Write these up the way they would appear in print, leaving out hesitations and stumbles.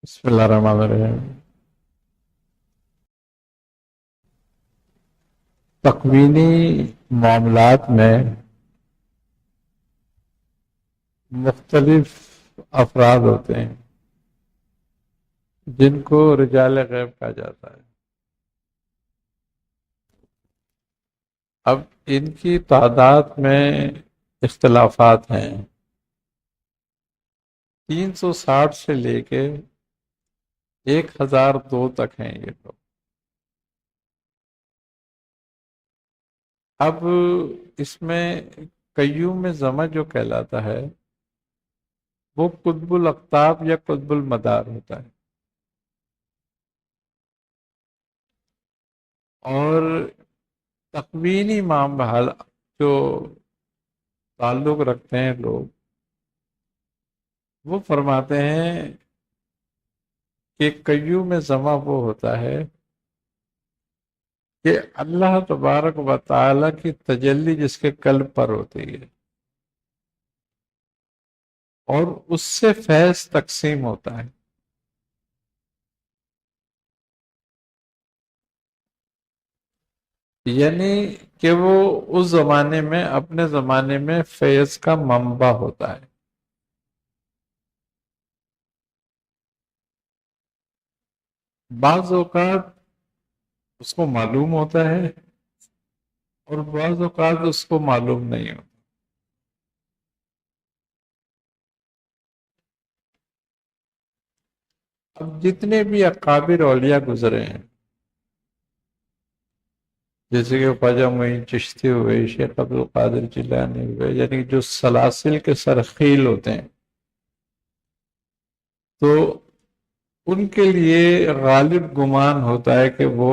بسم اللہ الرحمن الرحیم۔ تکوینی معاملات میں مختلف افراد ہوتے ہیں جن کو رجال غیب کہا جاتا ہے۔ اب ان کی تعداد میں اختلافات ہیں۔ 360 سے لے کے 1002 تک ہیں یہ لوگ۔ اب اس میں قیوم زمہ جو کہلاتا ہے وہ قطب الاقطاب یا قطب المدار ہوتا ہے، اور تکوینی معاملات جو تعلق رکھتے ہیں لوگ، وہ فرماتے ہیں کہ قیوم زمہ وہ ہوتا ہے کہ اللہ تبارک و تعالی کی تجلی جس کے قلب پر ہوتی ہے اور اس سے فیض تقسیم ہوتا ہے۔ یعنی کہ وہ اس زمانے میں اپنے زمانے میں فیض کا منبع ہوتا ہے۔ بعض اوقات اس کو معلوم ہوتا ہے اور بعض اوقات اس کو معلوم نہیں ہوتا۔ اب جتنے بھی اکابر اولیاء گزرے ہیں، جیسے کہ خواجہ معین چشتی ہوئے، شیخ عبد القادر جیلانی ہوئے، یعنی جو سلاسل کے سرخیل ہوتے ہیں، تو ان کے لیے غالب گمان ہوتا ہے کہ وہ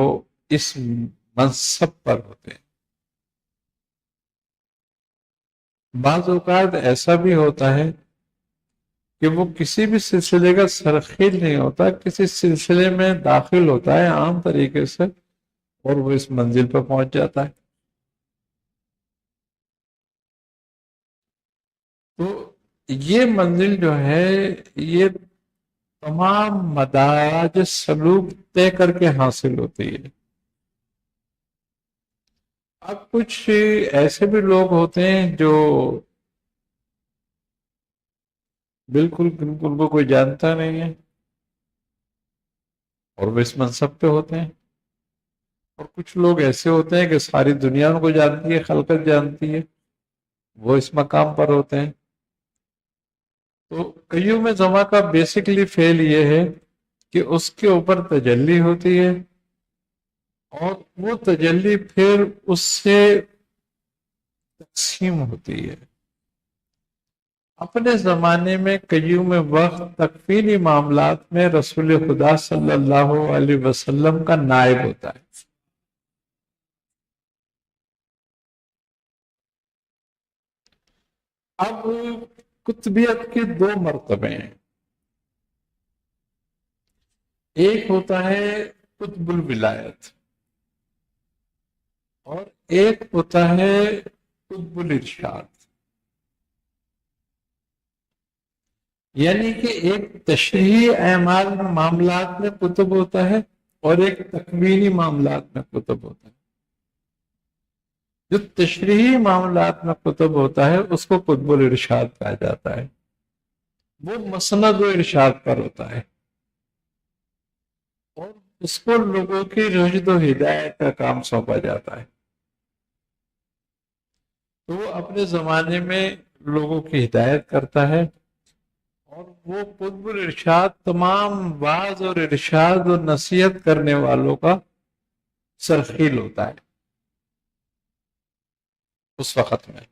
اس منصب پر ہوتے ہیں۔ بعض اوقات ایسا بھی ہوتا ہے کہ وہ کسی بھی سلسلے کا سرخیل نہیں ہوتا، کسی سلسلے میں داخل ہوتا ہے عام طریقے سے، اور وہ اس منزل پر پہنچ جاتا ہے۔ تو یہ منزل جو ہے، یہ تمام مدارج سلوک طے کر کے حاصل ہوتی ہے۔ اب کچھ ایسے بھی لوگ ہوتے ہیں جو بالکل ان کو کوئی جانتا نہیں ہے اور وہ اس منصب پہ ہوتے ہیں، اور کچھ لوگ ایسے ہوتے ہیں کہ ساری دنیا ان کو جانتی ہے، خلقت جانتی ہے، وہ اس مقام پر ہوتے ہیں۔ تو قیوم زماں کا بیسکلی فعل یہ ہے کہ اس کے اوپر تجلی ہوتی ہے، اور وہ تجلی پھر اس سے تقسیم ہوتی ہے۔ اپنے زمانے میں قیوم وقت تکفینی معاملات میں رسول خدا صلی اللہ علیہ وسلم کا نائب ہوتا ہے۔ اب قطبیت کے دو مرتبے ہیں، ایک ہوتا ہے قطب الولایت اور ایک ہوتا ہے قطب الارشاد۔ یعنی کہ ایک تشریحی اعمال معاملات میں قطب ہوتا ہے اور ایک تکوینی معاملات میں قطب ہوتا ہے۔ جو تشریحی معاملات میں قطب ہوتا ہے اس کو قطب الارشاد کہا جاتا ہے، وہ مسند و ارشاد پر ہوتا ہے، اور اس کو لوگوں کی رشد و ہدایت کا کام سونپا جاتا ہے۔ تو وہ اپنے زمانے میں لوگوں کی ہدایت کرتا ہے، اور وہ قطب الارشاد تمام واعظ اور ارشاد اور نصیحت کرنے والوں کا سرخیل ہوتا ہے اس وقت میں۔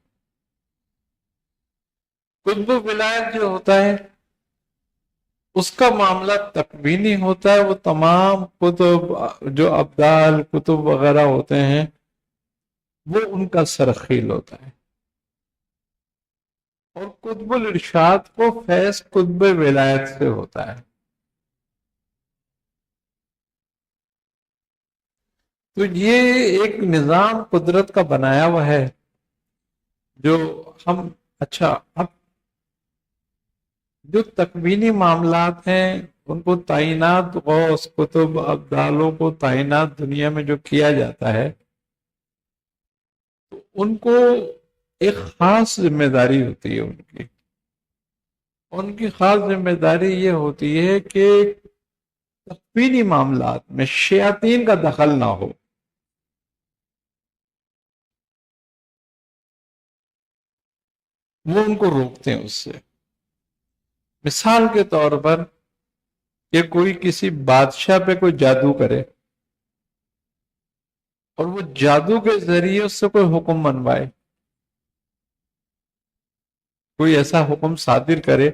قطب ولایت جو ہوتا ہے اس کا معاملہ تکوینی ہوتا ہے، وہ تمام کتب جو ابدال کتب وغیرہ ہوتے ہیں وہ ان کا سرخیل ہوتا ہے، اور قطب الارشاد کو فیض قطب ولایت سے ہوتا ہے۔ تو یہ ایک نظام قدرت کا بنایا ہوا ہے جو اچھا اب جو تکوینی معاملات ہیں ان کو تعینات غوث کتب ابدالوں کو تعینات دنیا میں جو کیا جاتا ہے تو ان کو ایک خاص ذمہ داری ہوتی ہے ان کی خاص ذمہ داری یہ ہوتی ہے کہ تکوینی معاملات میں شیاطین کا دخل نہ ہو. وہ ان کو روکتے ہیں اس سے. مثال کے طور پر کہ کوئی کسی بادشاہ پہ کوئی جادو کرے اور وہ جادو کے ذریعے اس سے کوئی حکم منوائے، کوئی ایسا حکم صادر کرے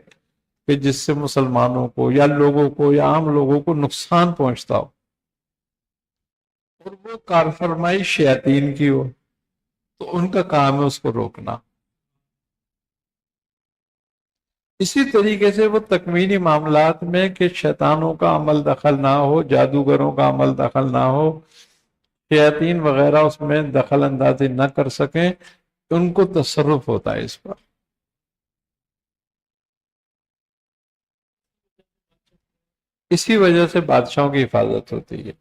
کہ جس سے مسلمانوں کو یا لوگوں کو یا عام لوگوں کو نقصان پہنچتا ہو اور وہ کار فرمائی شیاطین کی ہو، تو ان کا کام ہے اس کو روکنا. اسی طریقے سے وہ تکوینی معاملات میں کہ شیطانوں کا عمل دخل نہ ہو، جادوگروں کا عمل دخل نہ ہو، شیاطین وغیرہ اس میں دخل اندازی نہ کر سکیں، ان کو تصرف ہوتا ہے اس پر. اسی وجہ سے بادشاہوں کی حفاظت ہوتی ہے.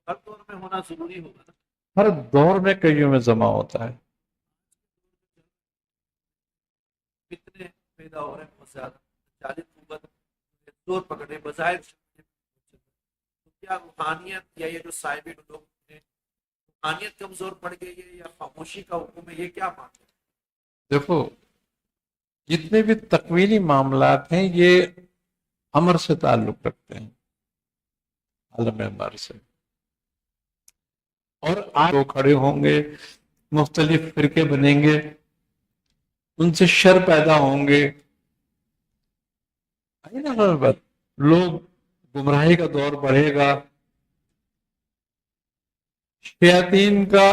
ہر دور میں ہونا ضروری ہوگا نا. ہر دور میں کئیوں میں جمع ہوتا ہے. کتنے پیدا ہو رہے ہیں بہت زیادہ جالب قوت زور پکڑے بظاہر. تو کیا روحانیت یا یہ جو صاحب لوگ ہیں روحانیت کمزور پڑ گئی ہے یا خاموشی کا حکم ہے، یہ کیا مانتے ہیں؟ دیکھو جتنے بھی تکوینی معاملات ہیں یہ امر سے تعلق رکھتے ہیں، عالم امر سے. اور آپ وہ کھڑے ہوں گے، مختلف فرقے بنیں گے، ان سے شر پیدا ہوں گے، لوگ گمراہی کا دور بڑھے گا، شیاطین کا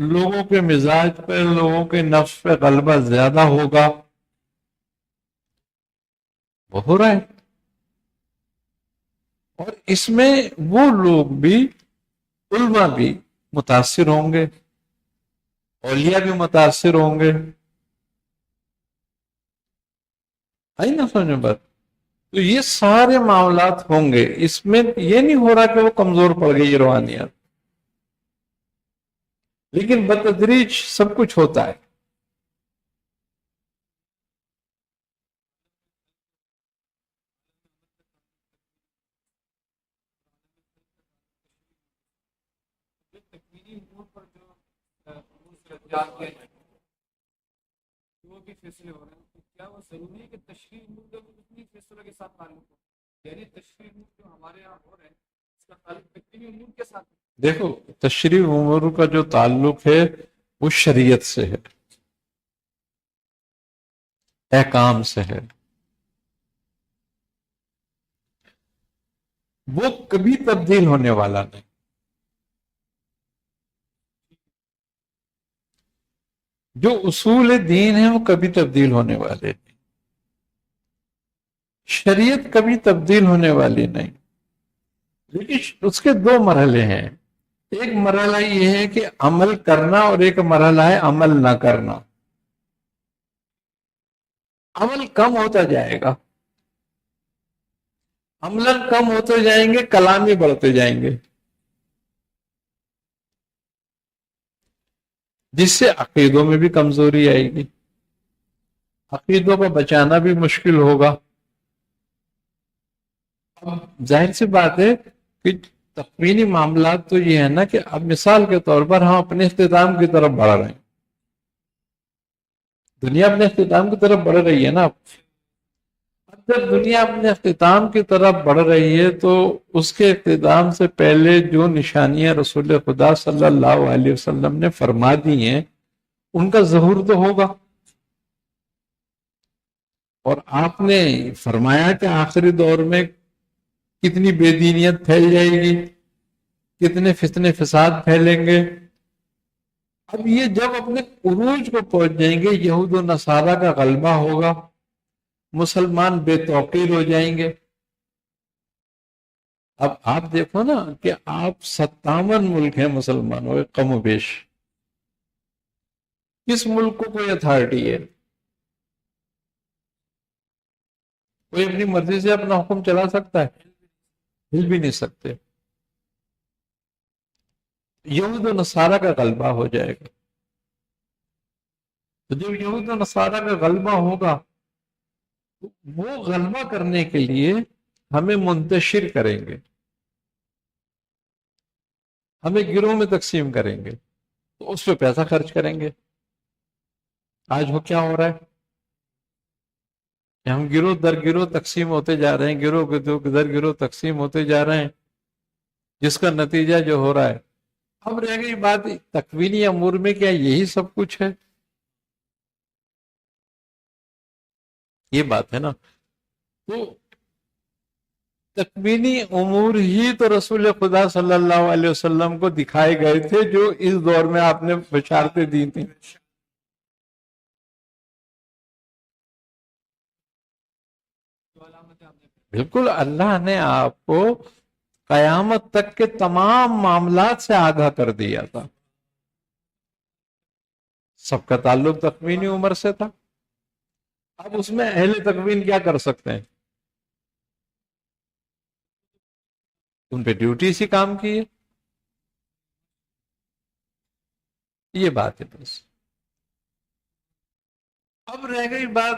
لوگوں کے مزاج پہ لوگوں کے نفس پہ غلبہ زیادہ ہوگا. وہ ہو رہا ہے. اور اس میں وہ لوگ بھی علماء بھی متاثر ہوں گے، اولیاء بھی متاثر ہوں گے. آئی نا سمجھ بات؟ تو یہ سارے معاملات ہوں گے. اس میں یہ نہیں ہو رہا کہ وہ کمزور پڑ گئی روحانیت، لیکن بتدریج سب کچھ ہوتا ہے. جو بھی فیصلے ہو رہے ہیں تو کیا وہ ضروری ہے کہ تشریح امور کا بھی اتنی فیصلوں کے ساتھ تعلق ہو؟ یعنی تشریح امور جو ہمارے یہاں ہو رہے ہیں اس کا تعلق تکوینی امور کے ساتھ ہے؟ دیکھو تشریح امور کا جو تعلق ہے وہ شریعت سے ہے، احکام سے ہے. وہ کبھی تبدیل ہونے والا نہیں. جو اصول دین ہیں وہ کبھی تبدیل ہونے والے نہیں. شریعت کبھی تبدیل ہونے والی نہیں. لیکن اس کے دو مرحلے ہیں. ایک مرحلہ یہ ہے کہ عمل کرنا اور ایک مرحلہ ہے عمل نہ کرنا. عمل کم ہوتا جائے گا، عمل کم ہوتے جائیں گے، کلامی بڑھتے جائیں گے، جس سے عقیدوں میں بھی کمزوری آئے گی، عقیدوں کو بچانا بھی مشکل ہوگا. اب ظاہر سی بات ہے کہ تکوینی معاملات تو یہ ہے نا کہ اب مثال کے طور پر ہم اپنے اختتام کی طرف بڑھ رہے ہیں، دنیا اپنے اختتام کی طرف بڑھ رہی ہے نا. اب جب دنیا اپنے اختتام کی طرف بڑھ رہی ہے تو اس کے اختتام سے پہلے جو نشانیاں رسول خدا صلی اللہ علیہ وسلم نے فرما دی ہیں ان کا ظہور تو ہوگا. اور آپ نے فرمایا کہ آخری دور میں کتنی بے دینیت پھیل جائے گی، کتنے فتنے فساد پھیلیں گے. اب یہ جب اپنے عروج کو پہنچ جائیں گے، یہود و نصارہ کا غلبہ ہوگا، مسلمان بے توقیر ہو جائیں گے. اب آپ دیکھو نا کہ آپ 57 ملک ہیں مسلمانوں کے کم و بیش، کس ملک کو کوئی اتھارٹی ہے؟ کوئی اپنی مرضی سے اپنا حکم چلا سکتا ہے؟ ہل بھی نہیں سکتے. یہود و نصارہ کا غلبہ ہو جائے گا. تو جب یہود و نصارہ کا غلبہ ہوگا تو وہ غلبہ کرنے کے لیے ہمیں منتشر کریں گے، ہمیں گروہ میں تقسیم کریں گے، تو اس پہ پیسہ خرچ کریں گے. آج وہ کیا ہو رہا ہے کہ ہم گروہ در گروہ تقسیم ہوتے جا رہے ہیں، گروہ در گروہ تقسیم ہوتے جا رہے ہیں، جس کا نتیجہ جو ہو رہا ہے. اب رہ گئی بات تکوینی امور میں، کیا یہی سب کچھ ہے؟ یہ بات ہے نا. تو تکوینی امور ہی تو رسول خدا صلی اللہ علیہ وسلم کو دکھائے گئے تھے، جو اس دور میں آپ نے بشارتیں دی تھیں. بالکل، اللہ نے آپ کو قیامت تک کے تمام معاملات سے آگاہ کر دیا تھا. سب کا تعلق تکوینی عمر سے تھا. اب اس میں اہل تکوین کیا کر سکتے ہیں؟ ان پہ ڈیوٹی اسی کام کی ہے. یہ بات ہے بس. اب رہ گئی بات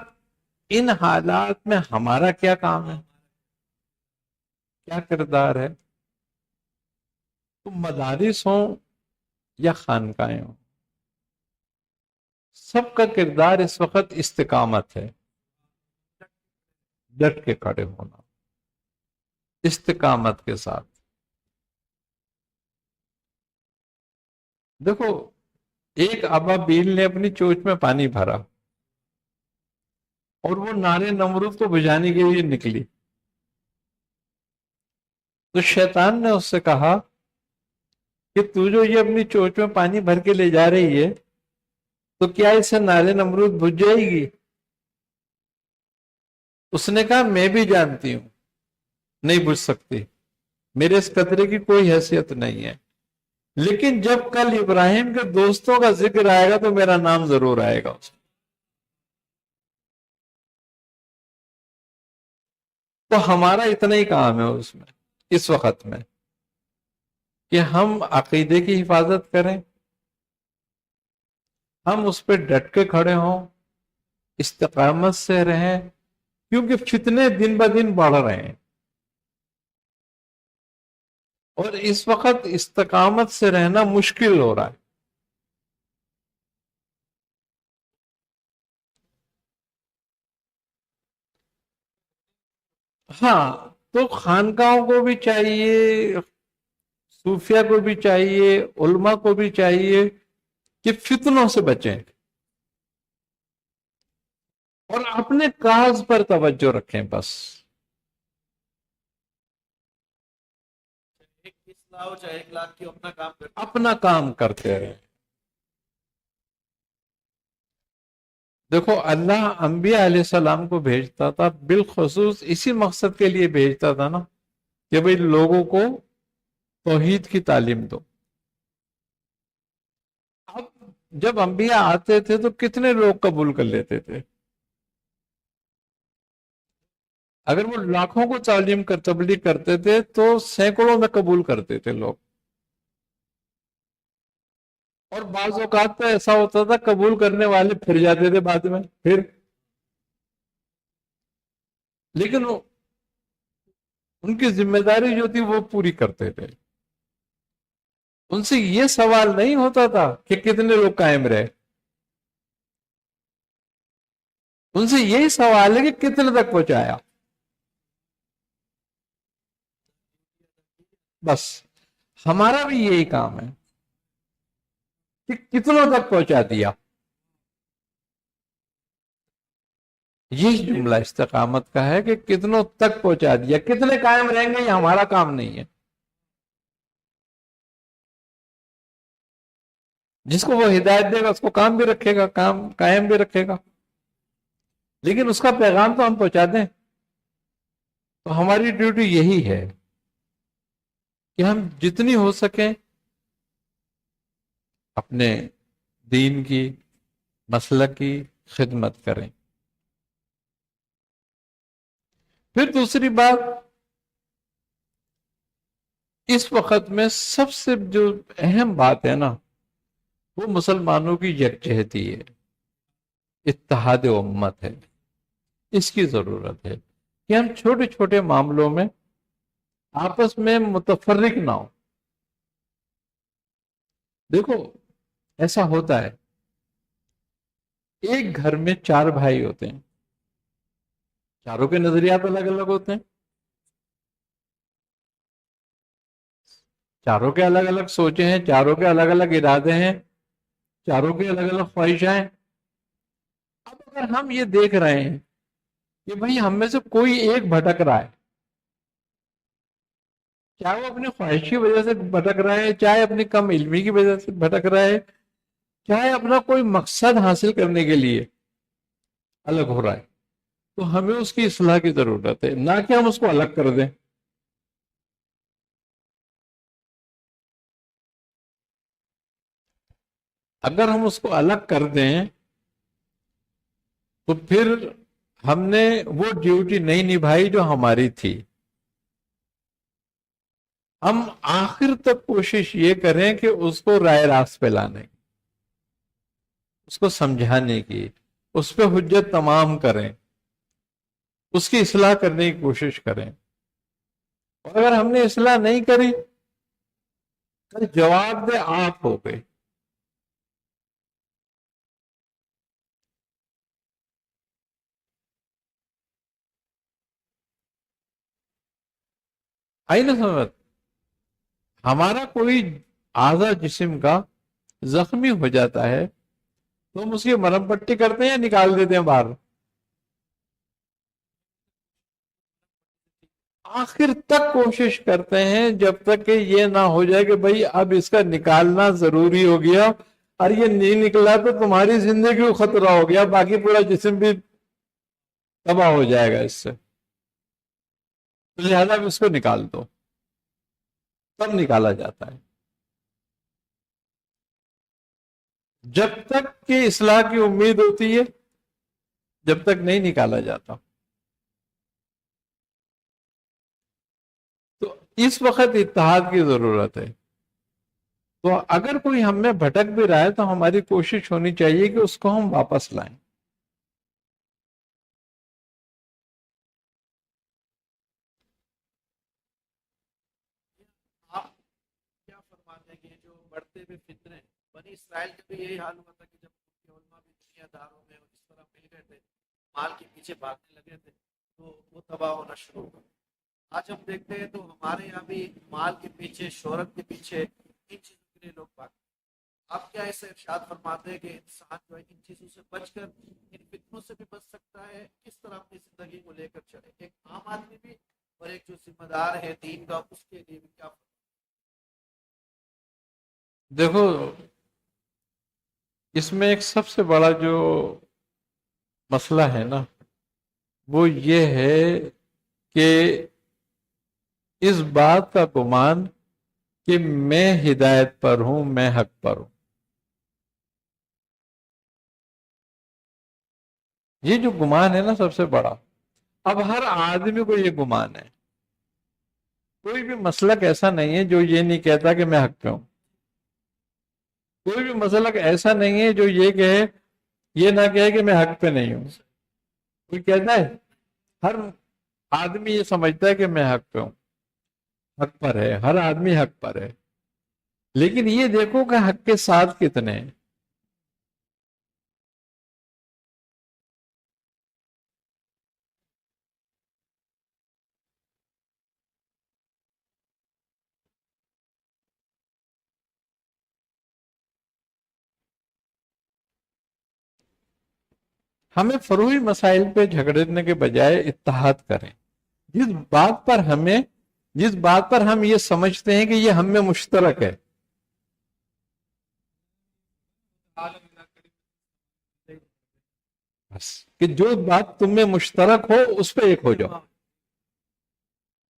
ان حالات میں ہمارا کیا کام ہے، کیا کردار ہے. تو مدارس ہوں یا خانقاہیں ہوں، سب کا کردار اس وقت استقامت ہے، ڈٹ کے کھڑے ہونا، استقامت کے ساتھ. دیکھو، ایک ابابیل نے اپنی چونچ میں پانی بھرا اور وہ نار نمرود کو بجھانے کے لیے نکلی. تو شیطان نے اس سے کہا کہ تو جو یہ اپنی چونچ میں پانی بھر کے لے جا رہی ہے، تو کیا اس سے نار نمرود بجھ جائے گی؟ اس نے کہا میں بھی جانتی ہوں نہیں بجھ سکتی، میرے اس قطرے کی کوئی حیثیت نہیں ہے، لیکن جب کل ابراہیم کے دوستوں کا ذکر آئے گا تو میرا نام ضرور آئے گا اس میں. تو ہمارا اتنا ہی کام ہے اس میں، اس وقت میں، کہ ہم عقیدے کی حفاظت کریں، ہم اس پہ ڈٹ کے کھڑے ہوں، استقامت سے رہیں، کیونکہ فتنے دن بہ دن بڑھ رہے ہیں. اور اس وقت استقامت سے رہنا مشکل ہو رہا ہے. ہاں، تو خانقاہوں کو بھی چاہیے، صوفیہ کو بھی چاہیے، علماء کو بھی چاہیے کہ فتنوں سے بچیں اور اپنے کاز پر توجہ رکھیں. بس ایک اصلاح ہو چاہے 1 لاکھ کی، اپنا کام کرتے اپنا کام کرتے رہیں. دیکھو، اللہ انبیاء علیہ السلام کو بھیجتا تھا بالخصوص اسی مقصد کے لیے بھیجتا تھا نا، کہ بھئی لوگوں کو توحید کی تعلیم دو. اب جب انبیاء آتے تھے تو کتنے لوگ قبول کر لیتے تھے؟ اگر وہ لاکھوں کو تعلیم کر تبلیغ کرتے تھے تو سینکڑوں میں قبول کرتے تھے لوگ. اور بعض اوقات تو ایسا ہوتا تھا قبول کرنے والے پھر جاتے تھے بعد میں پھر، لیکن ان کی ذمہ داری جو تھی وہ پوری کرتے تھے. ان سے یہ سوال نہیں ہوتا تھا کہ کتنے لوگ قائم رہے، ان سے یہی سوال ہے کہ کتنے تک پہنچایا. بس ہمارا بھی یہی کام ہے کہ کتنوں تک پہنچا دیا. یہ جملہ استقامت کا ہے کہ کتنوں تک پہنچا دیا، کتنے قائم رہیں گے یہ ہمارا کام نہیں ہے. جس کو وہ ہدایت دے گا اس کو کام بھی رکھے گا، کام قائم بھی رکھے گا، لیکن اس کا پیغام تو ہم پہنچا دیں. تو ہماری ڈیوٹی یہی ہے کہ ہم جتنی ہو سکیں اپنے دین کی، مسلک کی خدمت کریں. پھر دوسری بات، اس وقت میں سب سے جو اہم بات ہے نا، وہ مسلمانوں کی یکجہتی ہے، اتحاد امت ہے. اس کی ضرورت ہے کہ ہم چھوٹے چھوٹے معاملوں میں آپس میں متفرق نہ ہو. دیکھو ایسا ہوتا ہے، ایک گھر میں 4 بھائی ہوتے ہیں، چاروں کے نظریات الگ الگ ہوتے ہیں، چاروں کے الگ الگ سوچیں ہیں، چاروں کے الگ الگ ارادے ہیں، چاروں کی الگ الگ خواہشیں ہیں. اب اگر ہم یہ دیکھ رہے ہیں کہ بھئی ہم میں سے کوئی ایک بھٹک رہا ہے، چاہے وہ اپنی خواہش کی وجہ سے بھٹک رہا ہے، چاہے اپنی کم علمی کی وجہ سے بھٹک رہا ہے، چاہے اپنا کوئی مقصد حاصل کرنے کے لیے الگ ہو رہا ہے، تو ہمیں اس کی اصلاح کی ضرورت ہے، نہ کہ ہم اس کو الگ کر دیں. اگر ہم اس کو الگ کر دیں تو پھر ہم نے وہ ڈیوٹی نہیں نبھائی جو ہماری تھی. ہم آخر تک کوشش یہ کریں کہ اس کو رائے راست پہ لانے کی، اس کو سمجھانے کی، اس پہ حجت تمام کریں، اس کی اصلاح کرنے کی کوشش کریں. اور اگر ہم نے اصلاح نہیں کری، تو جواب دہ آپ ہو گئے. آئی نا سمجھ؟ ہمارا کوئی اعضا جسم کا زخمی ہو جاتا ہے تو ہم اس کی مرہم پٹی کرتے ہیں یا نکال دیتے ہیں باہر؟ آخر تک کوشش کرتے ہیں جب تک کہ یہ نہ ہو جائے کہ بھئی اب اس کا نکالنا ضروری ہو گیا، اور یہ نہیں نکلا تو تمہاری زندگی کو خطرہ ہو گیا، باقی پورا جسم بھی تباہ ہو جائے گا اس سے، لہذا اب اس کو نکال دو. تب نکالا جاتا ہے. جب تک کہ اصلاح کی امید ہوتی ہے، جب تک نہیں نکالا جاتا. تو اس وقت اتحاد کی ضرورت ہے. تو اگر کوئی ہم میں بھٹک بھی رہا ہے تو ہماری کوشش ہونی چاہیے کہ اس کو ہم واپس لائیں. آپ کیا فرماتے ہیں کہ جو بڑھتے ہوئے فتنے، بنی اسرائیل کا بھی یہی حال ہوا تھا کہ جب ان کے علماء بھی دنیا داروں میں اس طرح مل گئے تھے، مال کے پیچھے بھاگنے لگے تھے، تو وہ تباہ ہونا شروع ہوا. آج ہم دیکھتے ہیں تو ہمارے یہاں بھی مال کے پیچھے، شہرت کے پیچھے، ان چیزوں کے لیے لوگ بھاگتے ہیں. آپ کیا ایسے ارشاد فرماتے ہیں کہ انسان جو ہے ان چیزوں سے بچ کر ان فتنوں سے بھی بچ سکتا ہے؟ کس طرح اپنی زندگی کو لے کر چلے، ایک عام آدمی بھی اور ایک جو ذمہ دار ہے دین کا، اس کے لیے بھی کیا؟ دیکھو اس میں ایک سب سے بڑا جو مسئلہ ہے نا، وہ یہ ہے کہ اس بات کا گمان کہ میں ہدایت پر ہوں، میں حق پر ہوں. یہ جو گمان ہے نا سب سے بڑا، اب ہر آدمی کو یہ گمان ہے. کوئی بھی مسلک ایسا نہیں ہے جو یہ نہیں کہتا کہ میں حق پہ ہوں. کوئی بھی مسلک ایسا نہیں ہے جو یہ نہ کہے کہ میں حق پہ نہیں ہوں. کوئی کہتا ہے؟ ہر آدمی یہ سمجھتا ہے کہ میں حق پہ ہوں، حق پر ہے، ہر آدمی حق پر ہے. لیکن یہ دیکھو کہ حق کے ساتھ کتنے ہیں. ہمیں فروعی مسائل پہ جھگڑنے کے بجائے اتحاد کریں. جس بات پر ہم یہ سمجھتے ہیں کہ یہ ہم میں مشترک ہے، بس کہ جو بات تم میں مشترک ہو اس پہ ایک ہو جاؤ،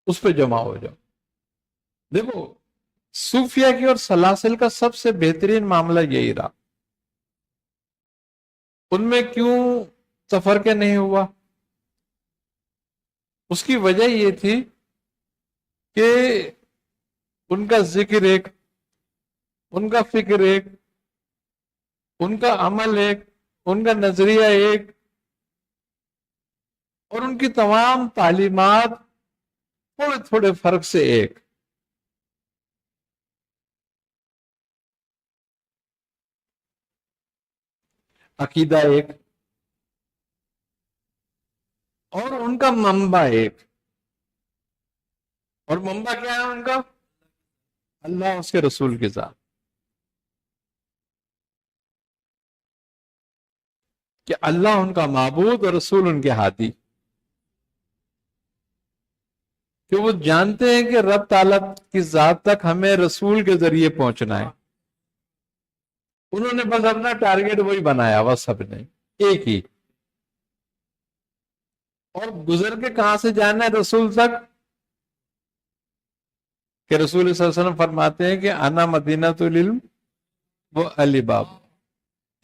اس پہ جمع ہو جاؤ. دیکھو صوفیہ کی اور سلاسل کا سب سے بہترین معاملہ یہی رہا. ان میں کیوں تفرقہ نہیں ہوا؟ اس کی وجہ یہ تھی کہ ان کا ذکر ایک، ان کا فکر ایک، ان کا عمل ایک، ان کا نظریہ ایک، اور ان کی تمام تعلیمات تھوڑے تھوڑے فرق سے ایک۔ عقیدہ ایک، اور ان کا منبع ایک۔ اور منبع کیا ہے ان کا؟ اللہ، اس کے رسول کے ذات، کہ اللہ ان کا معبود اور رسول ان کے ہادی، کہ وہ جانتے ہیں کہ رب تعالیٰ کی ذات تک ہمیں رسول کے ذریعے پہنچنا ہے۔ انہوں نے بس اپنا ٹارگیٹ وہی بنایا، بس سب نے ایک ہی، اور گزر کے کہاں سے جانا ہے رسول تک؟ کہ رسول صلی اللہ علیہ وسلم فرماتے ہیں کہ انا مدینۃ العلم و علی باب،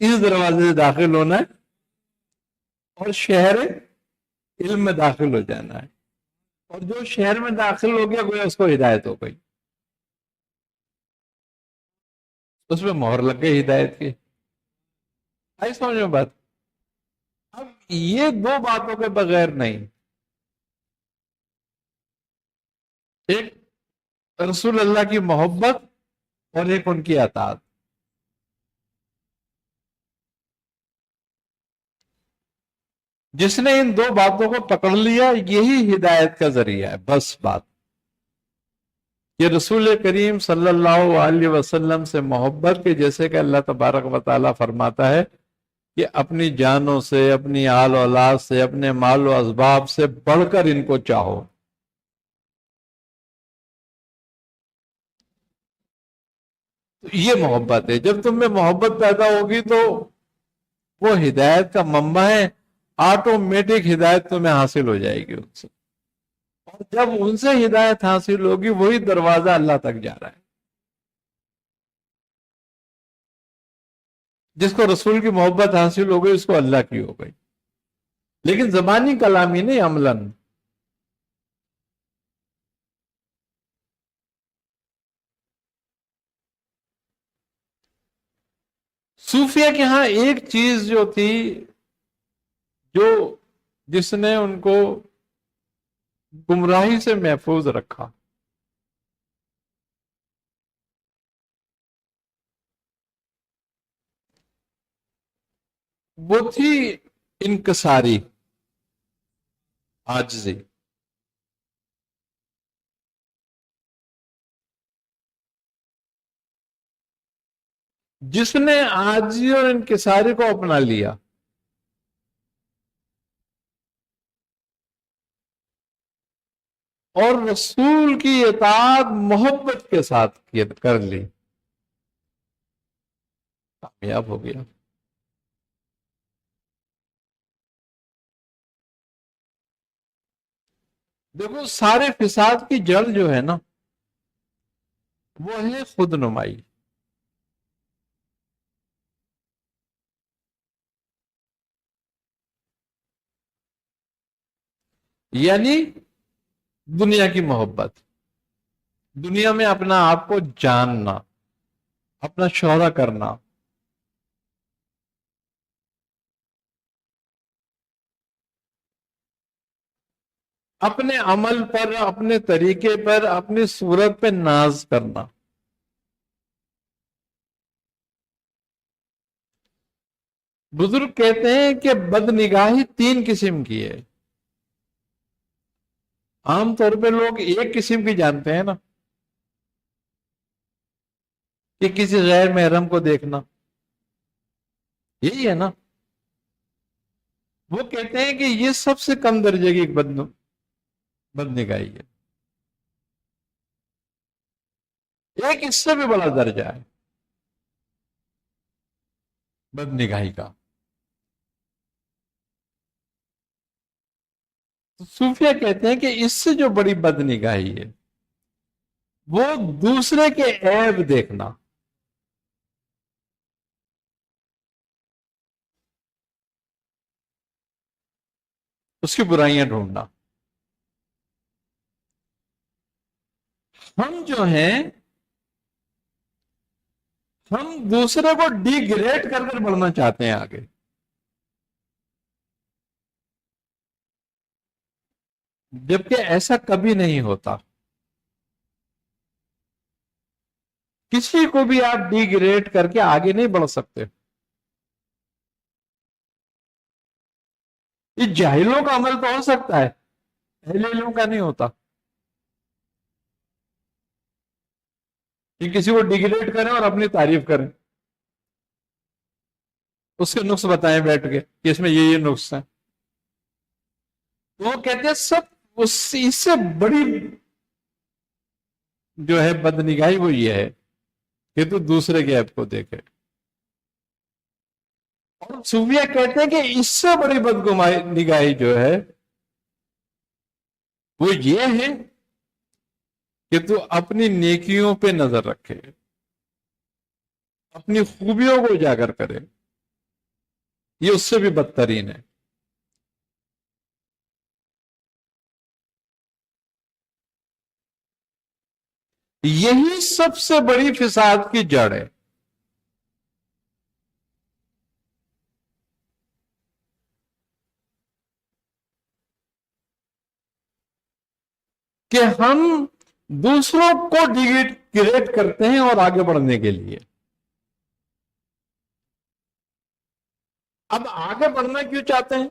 اس دروازے سے داخل ہونا ہے اور شہر علم میں داخل ہو جانا ہے، اور جو شہر میں داخل ہو گیا گویا اس کو ہدایت ہو گئی، اس میں مہر لگ گئی ہدایت کی۔ آئی سمجھ میں بات؟ اب یہ دو باتوں کے بغیر نہیں، ایک رسول اللہ کی محبت اور ایک ان کی اطاعت۔ جس نے ان دو باتوں کو پکڑ لیا یہی ہدایت کا ذریعہ ہے، بس بات یہ رسول کریم صلی اللہ علیہ وسلم سے محبت کے، جیسے کہ اللہ تبارک و تعالیٰ فرماتا ہے کہ اپنی جانوں سے، اپنی آل و اولاد سے، اپنے مال و اسباب سے بڑھ کر ان کو چاہو۔ تو یہ محبت ہے، جب تم میں محبت پیدا ہوگی تو وہ ہدایت کا منبع ہے، آٹومیٹک ہدایت تمہیں حاصل ہو جائے گی ان سے، اور جب ان سے ہدایت حاصل ہوگی وہی دروازہ اللہ تک جا رہا ہے۔ جس کو رسول کی محبت حاصل ہو گئی اس کو اللہ کی ہو گئی، لیکن زبانی کلامی نہیں، عملاً۔ صوفیہ کے ہاں ایک چیز جو تھی، جو جس نے ان کو گمراہی سے محفوظ رکھا، وہ تھی انکساری، عاجزی۔ جس نے عاجزی اور انکساری کو اپنا لیا، اور رسول کی اطاعت محبت کے ساتھ کر لی، کامیاب ہو گیا۔ دیکھو سارے فساد کی جڑ جو ہے نا وہ ہے خود نمائی۔ یعنی دنیا کی محبت، دنیا میں اپنا آپ کو جاننا، اپنا شہرہ کرنا، اپنے عمل پر، اپنے طریقے پر، اپنی صورت پہ ناز کرنا۔ بزرگ کہتے ہیں کہ بدنگاہی تین قسم کی ہے۔ عام طور پہ لوگ ایک قسم کی جانتے ہیں نا، کہ کسی غیر محرم کو دیکھنا، یہی ہے نا۔ وہ کہتے ہیں کہ یہ سب سے کم درجے کی بدنگاہی ہے، ایک اس سے بھی بڑا درجہ ہے بدنگاہی کا۔ تو صوفیہ کہتے ہیں کہ اس سے جو بڑی بدنگاہی ہے وہ دوسرے کے عیب دیکھنا، اس کی برائیاں ڈھونڈنا۔ ہم جو ہیں ہم دوسرے کو ڈی گریڈ کر کر بڑھنا چاہتے ہیں آگے. جبکہ ایسا کبھی نہیں ہوتا. کسی کو بھی آپ ڈی گریڈ کر کے آگے نہیں بڑھ سکتے. یہ جاہلوں کا عمل تو ہو سکتا ہے، اہل علم کا نہیں ہوتا کہ کسی کو ڈی گریڈ کریں اور اپنی تعریف کریں، اس کے نقص بتائیں بیٹھ کے کہ اس میں یہ نقص ہیں. تو وہ کہتے ہیں سب اس سے بڑی جو ہے بدنگاہی وہ یہ ہے کہ تو دوسرے کے عیب کو دیکھے. اور صوفیہ کہتے ہیں کہ اس سے بڑی بدنگاہی جو ہے وہ یہ ہے کہ تو اپنی نیکیوں پہ نظر رکھے، اپنی خوبیوں کو اجاگر کرے. یہ اس سے بھی بدترین ہے. یہی سب سے بڑی فساد کی جڑ ہے. کہ ہم دوسروں کو ڈیگریڈ کرتے ہیں اور آگے بڑھنے کے لیے. اب آگے بڑھنا کیوں چاہتے ہیں؟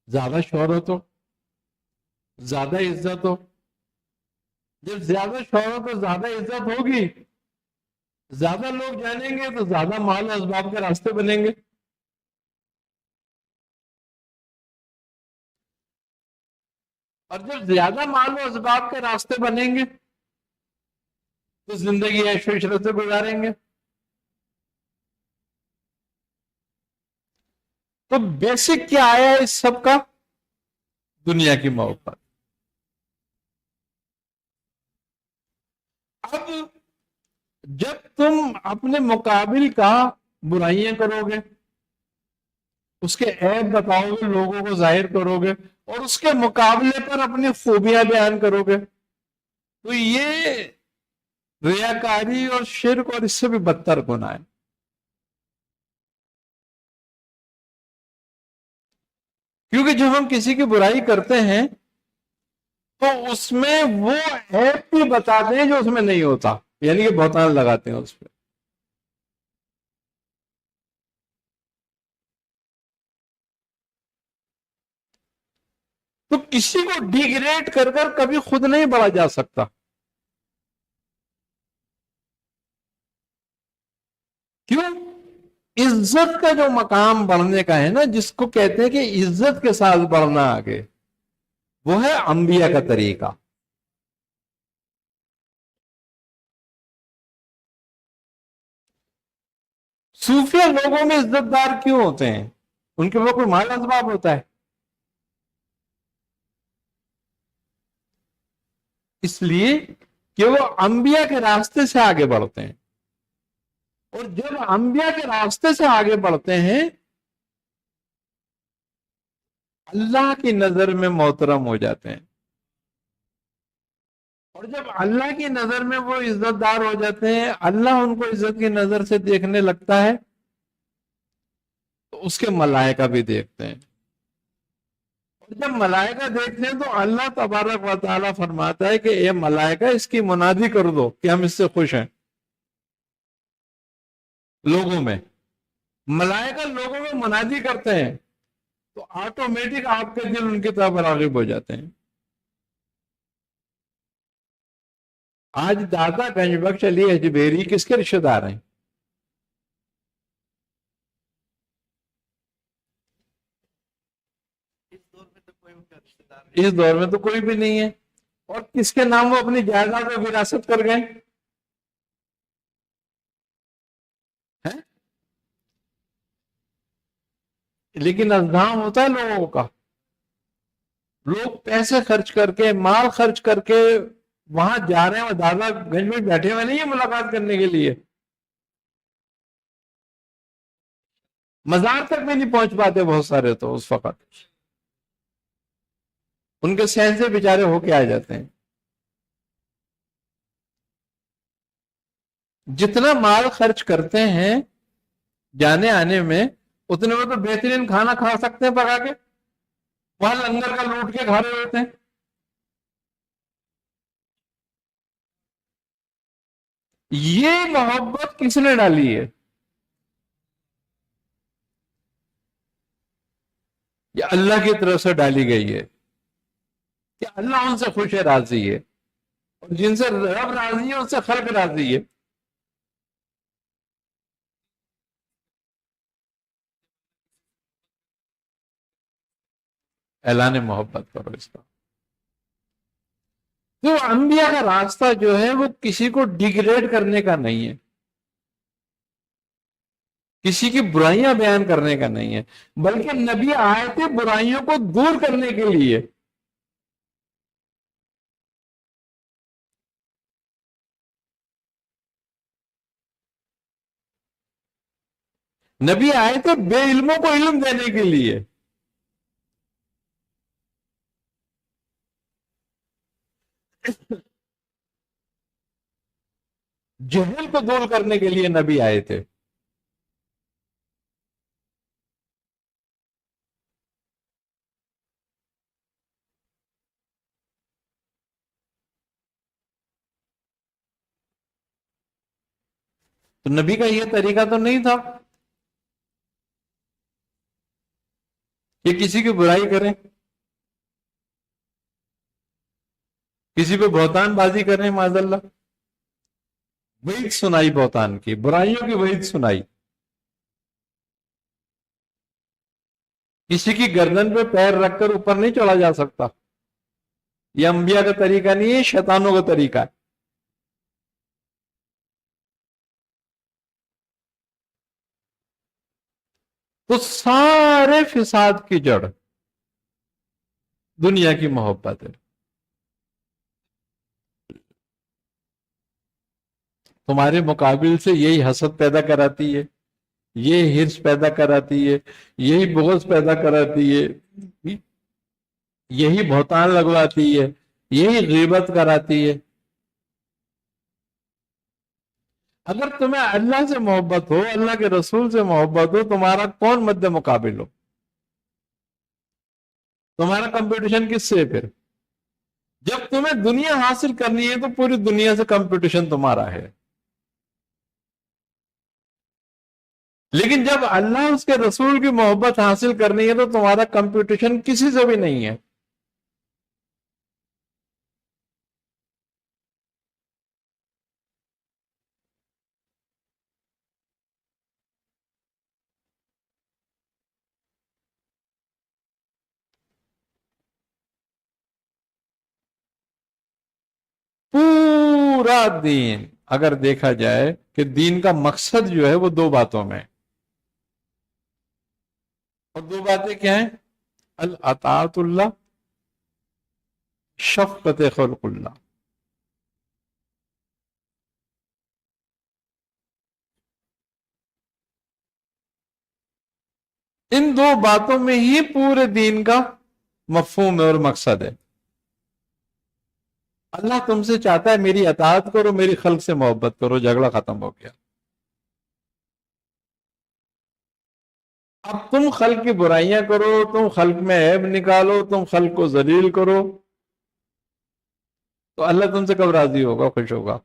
زیادہ شہرت ہو، زیادہ عزت ہو. جب زیادہ شہرت ہو، زیادہ عزت ہوگی، زیادہ لوگ جانیں گے تو زیادہ مال و اسباب کے راستے بنیں گے. اور جب زیادہ مال و اسباب کے راستے بنیں گے تو زندگی عیش و عشرت سے گزاریں گے. تو بیسک کیا آیا اس سب کا؟ دنیا کی محبت. اب جب تم اپنے مقابل کا برائیاں کرو گے، اس کے عیب بتاؤ گے، لوگوں کو ظاہر کرو گے، اور اس کے مقابلے پر اپنی خوبیاں بیان کرو گے، تو یہ ریاکاری اور شرک اور اس سے بھی بدتر گناہ ہے. کیونکہ جب ہم کسی کی برائی کرتے ہیں تو اس میں وہ عیب بھی بتاتے ہیں جو اس میں نہیں ہوتا، یعنی کہ بہتان لگاتے ہیں اس پہ. تو کسی کو ڈیگریڈ کر کر کبھی خود نہیں بڑھا جا سکتا. کیوں؟ عزت کا جو مقام بڑھنے کا ہے نا، جس کو کہتے ہیں کہ عزت کے ساتھ بڑھنا آگے، وہ ہے انبیاء کا طریقہ. صوفیہ لوگوں میں عزت دار کیوں ہوتے ہیں؟ ان کے وہ کوئی مال اسباب ہوتا ہے؟ اس لیے کہ وہ انبیاء کے راستے سے آگے بڑھتے ہیں. اور جب انبیاء کے راستے سے آگے بڑھتے ہیں اللہ کی نظر میں محترم ہو جاتے ہیں. اور جب اللہ کی نظر میں وہ عزت دار ہو جاتے ہیں، اللہ ان کو عزت کی نظر سے دیکھنے لگتا ہے، تو اس کے ملائکہ بھی دیکھتے ہیں. اور جب ملائکہ دیکھتے ہیں تو اللہ تبارک و تعالیٰ فرماتا ہے کہ اے ملائکہ، اس کی منادی کر دو کہ ہم اس سے خوش ہیں. لوگوں میں ملائکہ لوگوں میں منادی کرتے ہیں تو آٹومیٹک آپ کے دل ان کی طرف راغب ہو جاتے ہیں. آج داتا گنج بخش علی اجمیری کس کے رشتہ دار ہیں؟ اس دور میں تو کوئی بھی نہیں ہے. اور کس کے نام وہ اپنی جائیداد و وراثت کر گئے؟ لیکن اذہان ہوتا ہے لوگوں کا. لوگ پیسے خرچ کر کے، مال خرچ کر کے وہاں جا رہے ہیں، اور دادا گنج میں بیٹھے ہوئے نہیں ہیں ملاقات کرنے کے لیے. مزار تک بھی نہیں پہنچ پاتے بہت سارے تو اس وقت. ان کے سین سے بیچارے ہو کے آ جاتے ہیں. جتنا مال خرچ کرتے ہیں جانے آنے میں اتنے میں تو بہترین کھانا کھا سکتے ہیں پکا کے، وہاں لنگر کا لوٹ کے کھا رہے ہوتے ہیں. یہ محبت کس نے ڈالی ہے؟ یہ اللہ کی طرف سے ڈالی گئی ہے کہ اللہ ان سے خوش ہے، راضی ہے، اور جن سے رب راضی ہے ان سے خلق راضی ہے. اعلان محبت کرو اس کا. تو انبیاء کا راستہ جو ہے وہ کسی کو ڈیگریڈ کرنے کا نہیں ہے، کسی کی برائیاں بیان کرنے کا نہیں ہے، بلکہ نبی آئے تھے برائیوں کو دور کرنے کے لیے. نبی آئے تھے بے علموں کو علم دینے کے لیے. جہل کو دور کرنے کے لیے نبی آئے تھے. تو نبی کا یہ طریقہ تو نہیں تھا کہ کسی کی برائی کریں، کسی پہ بہتان بازی کریں، معاذ اللہ. وعید سنائی بہتان کی، برائیوں کی وعید سنائی. کسی کی گردن پہ پیر رکھ کر اوپر نہیں چڑھا جا سکتا. یہ انبیاء کا طریقہ نہیں ہے، شیطانوں کا طریقہ ہے. تو سارے فساد کی جڑ دنیا کی محبت ہے. تمہارے مقابل سے یہی حسد پیدا کراتی ہے، یہ ہرس پیدا کراتی ہے، یہی بغض پیدا کراتی ہے، یہی بہتان لگواتی ہے، یہی غیبت کراتی ہے. اگر تمہیں اللہ سے محبت ہو، اللہ کے رسول سے محبت ہو، تمہارا کون مد مقابل ہو؟ تمہارا کمپٹیشن کس سے ہے پھر؟ جب تمہیں دنیا حاصل کرنی ہے تو پوری دنیا سے کمپٹیشن تمہارا ہے، لیکن جب اللہ اس کے رسول کی محبت حاصل کرنی ہے تو تمہارا کمپٹیشن کسی سے بھی نہیں ہے. پورا دین اگر دیکھا جائے کہ دین کا مقصد جو ہے وہ دو باتوں میں، اور دو باتیں کیا ہیں؟ الاطاعت اللہ، شفقت خلق اللہ. ان دو باتوں میں ہی پورے دین کا مفہوم ہے اور مقصد ہے. اللہ تم سے چاہتا ہے میری اطاعت کرو، میری خلق سے محبت کرو، جھگڑا ختم ہو گیا. اب تم خلق کی برائیاں کرو، تم خلق میں عیب نکالو، تم خلق کو ذلیل کرو، تو اللہ تم سے کب راضی ہوگا، خوش ہوگا؟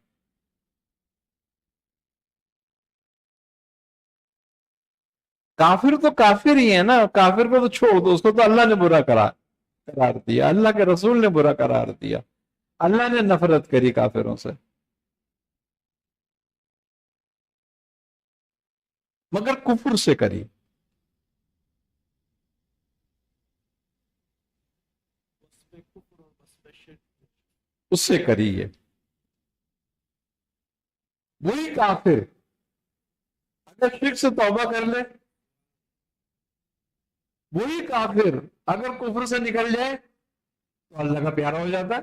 کافر تو کافر ہی ہے نا، کافر کو تو چھوڑ دو، اس کو تو اللہ نے برا قرار دیا، اللہ کے رسول نے برا قرار دیا، اللہ نے نفرت کری کافروں سے. مگر کفر سے کری، اس سے کری ہے. وہی کافر اگر شرک سے توبہ کر لے، وہی کافر اگر کفر سے نکل جائے تو اللہ کا پیارا ہو جاتا ہے.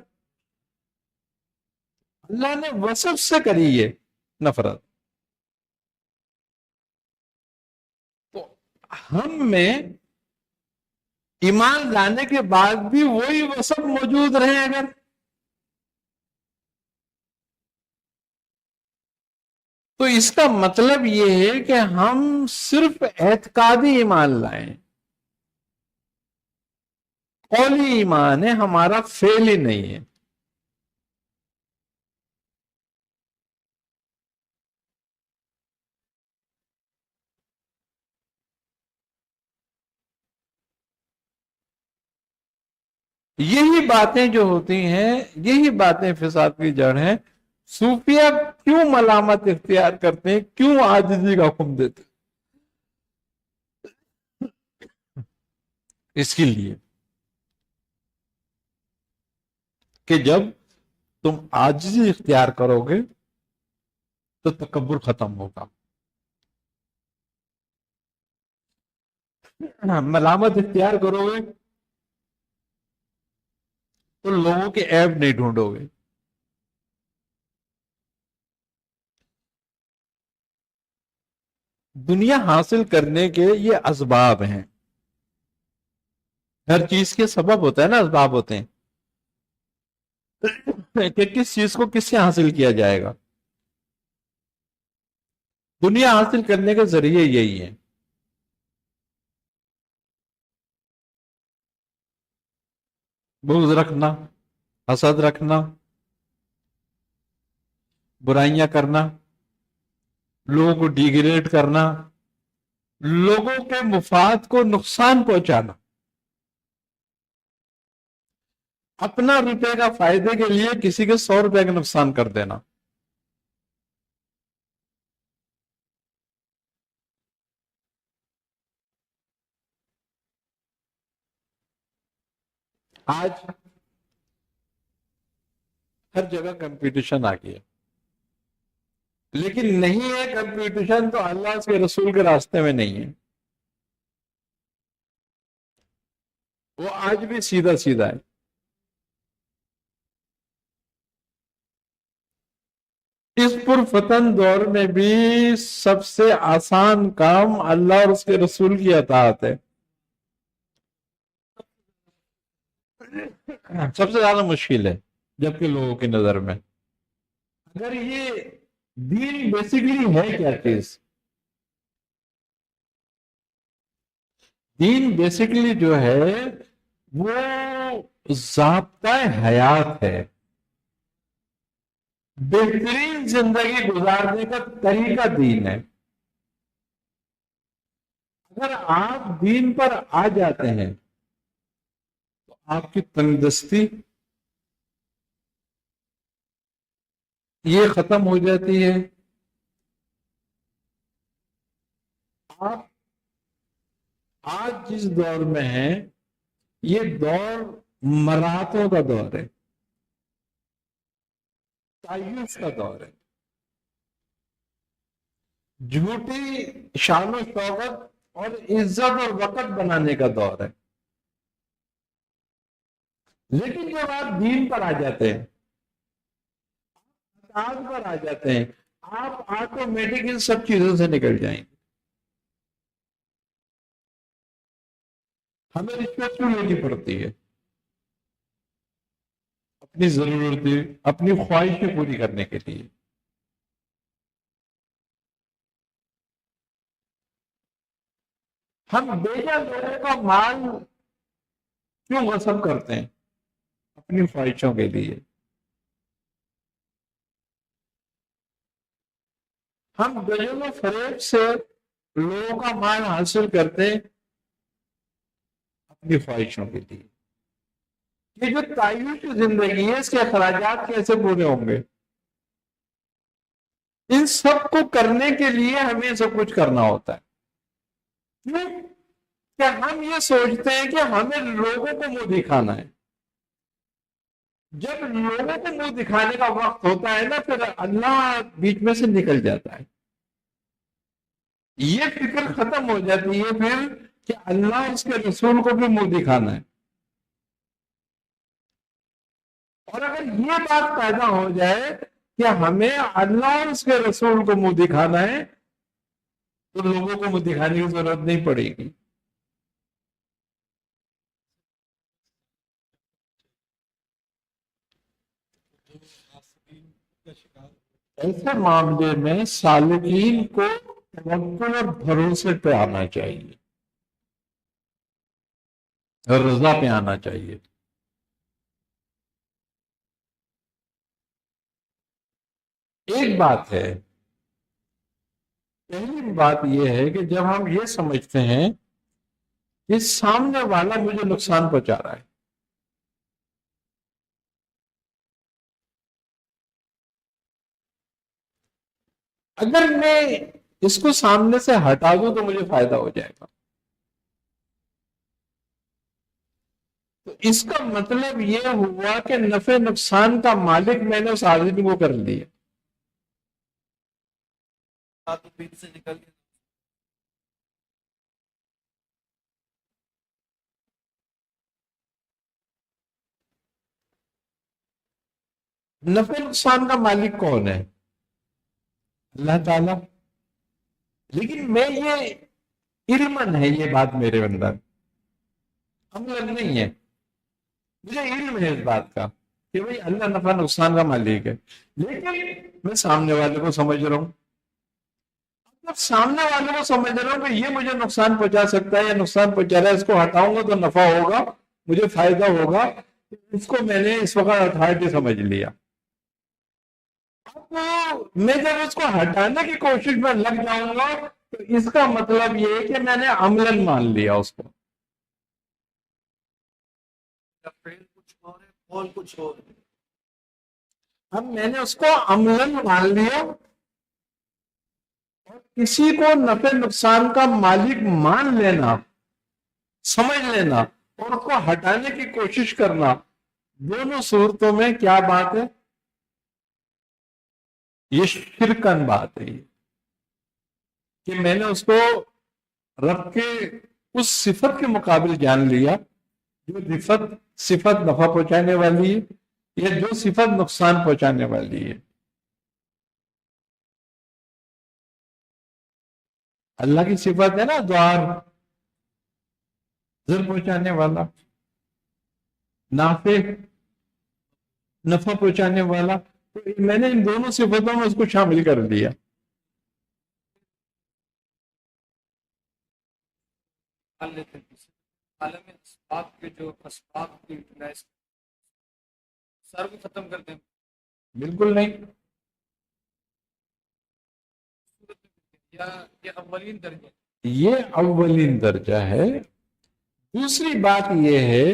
اللہ نے وصف سے کری ہے نفرت. تو ہم میں ایمان لانے کے بعد بھی وہی وصف موجود رہے اگر، تو اس کا مطلب یہ ہے کہ ہم صرف اعتقادی ایمان لائیں، قولی ایمان ہے، ہمارا فعل ہی نہیں ہے۔ یہی باتیں جو ہوتی ہیں، یہی باتیں فساد کی جڑ ہیں۔ صوفیہ کیوں ملامت اختیار کرتے ہیں، کیوں عاجزی کا حکم دیتے ہیں؟ اس کے لیے کہ جب تم عاجزی اختیار کرو گے تو تکبر ختم ہوگا، ملامت اختیار کرو گے تو لوگوں کے عیب نہیں ڈھونڈو گے۔ دنیا حاصل کرنے کے یہ اسباب ہیں، ہر چیز کے سبب ہوتا ہے نا، اسباب ہوتے ہیں کہ کس چیز کو کس سے حاصل کیا جائے گا۔ دنیا حاصل کرنے کے ذریعے یہی ہے۔ بغض رکھنا، حسد رکھنا، برائیاں کرنا، لوگوں کو ڈیگریڈ کرنا، لوگوں کے مفاد کو نقصان پہنچانا، اپنا روپے کا فائدے کے لیے کسی کے 100 روپے کا نقصان کر دینا۔ آج ہر جگہ کمپٹیشن آ گئی ہے، لیکن نہیں ہے کمپٹیشن تو اللہ کے رسول کے راستے میں نہیں ہے، وہ آج بھی سیدھا سیدھا ہے۔ اس پرفتن دور میں بھی سب سے آسان کام اللہ اور اس کے رسول کی اطاعت ہے، سب سے زیادہ مشکل ہے، جبکہ لوگوں کی نظر میں اگر یہ دین بیسیکلی ہے کیا چیز؟ دین بیسیکلی جو ہے وہ ضابطہ حیات ہے، بہترین زندگی گزارنے کا طریقہ دین ہے۔ اگر آپ دین پر آ جاتے ہیں تو آپ کی تنگدستی یہ ختم ہو جاتی ہے، آپ آج جس دور میں ہیں یہ دور مراتوں کا دور ہے، تعیش کا دور ہے، جھوٹی شان و شوکت اور عزت اور وقت بنانے کا دور ہے۔ لیکن جب آپ دین پر آ جاتے ہیں، اطاعت پر آ جاتے ہیں، آپ آٹومیٹک ان سب چیزوں سے نکل جائیں گے۔ ہمیں رشوت کیوں لینی پڑتی ہے؟ اپنی ضرورتیں، اپنی خواہشیں پوری کرنے کے لیے۔ ہم بیجا لوگوں کا مال کیوں غصب کرتے ہیں؟ اپنی خواہشوں کے لیے۔ ہم غلط و فریب سے لوگوں کا مال حاصل کرتے ہیں اپنی خواہشوں کے لیے۔ یہ جو تعیش کی زندگی ہے اس کے اخراجات کیسے پورے ہوں گے؟ ان سب کو کرنے کے لیے ہمیں سب کچھ کرنا ہوتا ہے۔ کیوں کہ ہم یہ سوچتے ہیں کہ ہمیں لوگوں کو منہ دکھانا ہے۔ جب لوگوں کو منہ دکھانے کا وقت ہوتا ہے نا پھر اللہ بیچ میں سے نکل جاتا ہے، یہ فکر ختم ہو جاتی ہے پھر کہ اللہ اس کے رسول کو بھی منہ دکھانا ہے۔ اور اگر یہ بات پیدا ہو جائے کہ ہمیں اللہ اور اس کے رسول کو منہ دکھانا ہے تو لوگوں کو منہ دکھانے کی ضرورت نہیں پڑے گی۔ ایسے معاملے میں سالکین کو توکل اور بھروسے پہ آنا چاہیے اور رضا پہ آنا چاہیے. ایک بات ہے، پہلی بات یہ ہے کہ جب ہم یہ سمجھتے ہیں کہ سامنے والا مجھے نقصان پہنچا رہا ہے، اگر میں اس کو سامنے سے ہٹا دوں تو مجھے فائدہ ہو جائے گا، تو اس کا مطلب یہ ہوا کہ نفع نقصان کا مالک میں نے اس آدمی کو کر لیا. ہاتھوں پیٹ سے نکل گیا. نفع نقصان کا مالک کون ہے؟ اللہ تعالی. لیکن میں یہ علماً ہے، یہ بات میرے اندر عملاً نہیں ہے، مجھے علم ہے اس بات کا کہ بھئی اللہ نفع نقصان کا مالک ہے، لیکن میں سامنے والے کو سمجھ رہا ہوں. جب سامنے والے کو سمجھ رہا ہوں کہ یہ مجھے نقصان پہنچا سکتا ہے یا نقصان پہنچا رہا ہے، اس کو ہٹاؤں گا تو نفع ہوگا، مجھے فائدہ ہوگا، اس کو میں نے اس وقت اتھارٹی سمجھ لیا. اب میں جب اس کو ہٹانے کی کوشش میں لگ جاؤں گا تو اس کا مطلب یہ ہے کہ میں نے عملاً مان لیا اس کو. فعل کچھ اور ہے، قول کچھ اور ہے. اب میں نے اس کو عملاً مان لیا، اور کسی کو نفع نقصان کا مالک مان لینا، سمجھ لینا اور اس کو ہٹانے کی کوشش کرنا، دونوں صورتوں میں کیا بات ہے؟ یہ شرکن بات ہے، یہ کہ میں نے اس کو رب کے اس صفت کے مقابل جان لیا جو صفت نفع پہنچانے والی ہے یا جو صفت نقصان پہنچانے والی ہے. اللہ کی صفت ہے نا دوار، ضر پہنچانے والا، نافع نفع پہنچانے والا، تو میں نے ان دونوں صفتوں میں اس کو شامل کر دیا. عالم اسباب کے جو اسباب کی سر کو ختم کر دیں. بالکل نہیں، یہ اولین درجہ. یہ اولین درجہ ہے. دوسری بات یہ ہے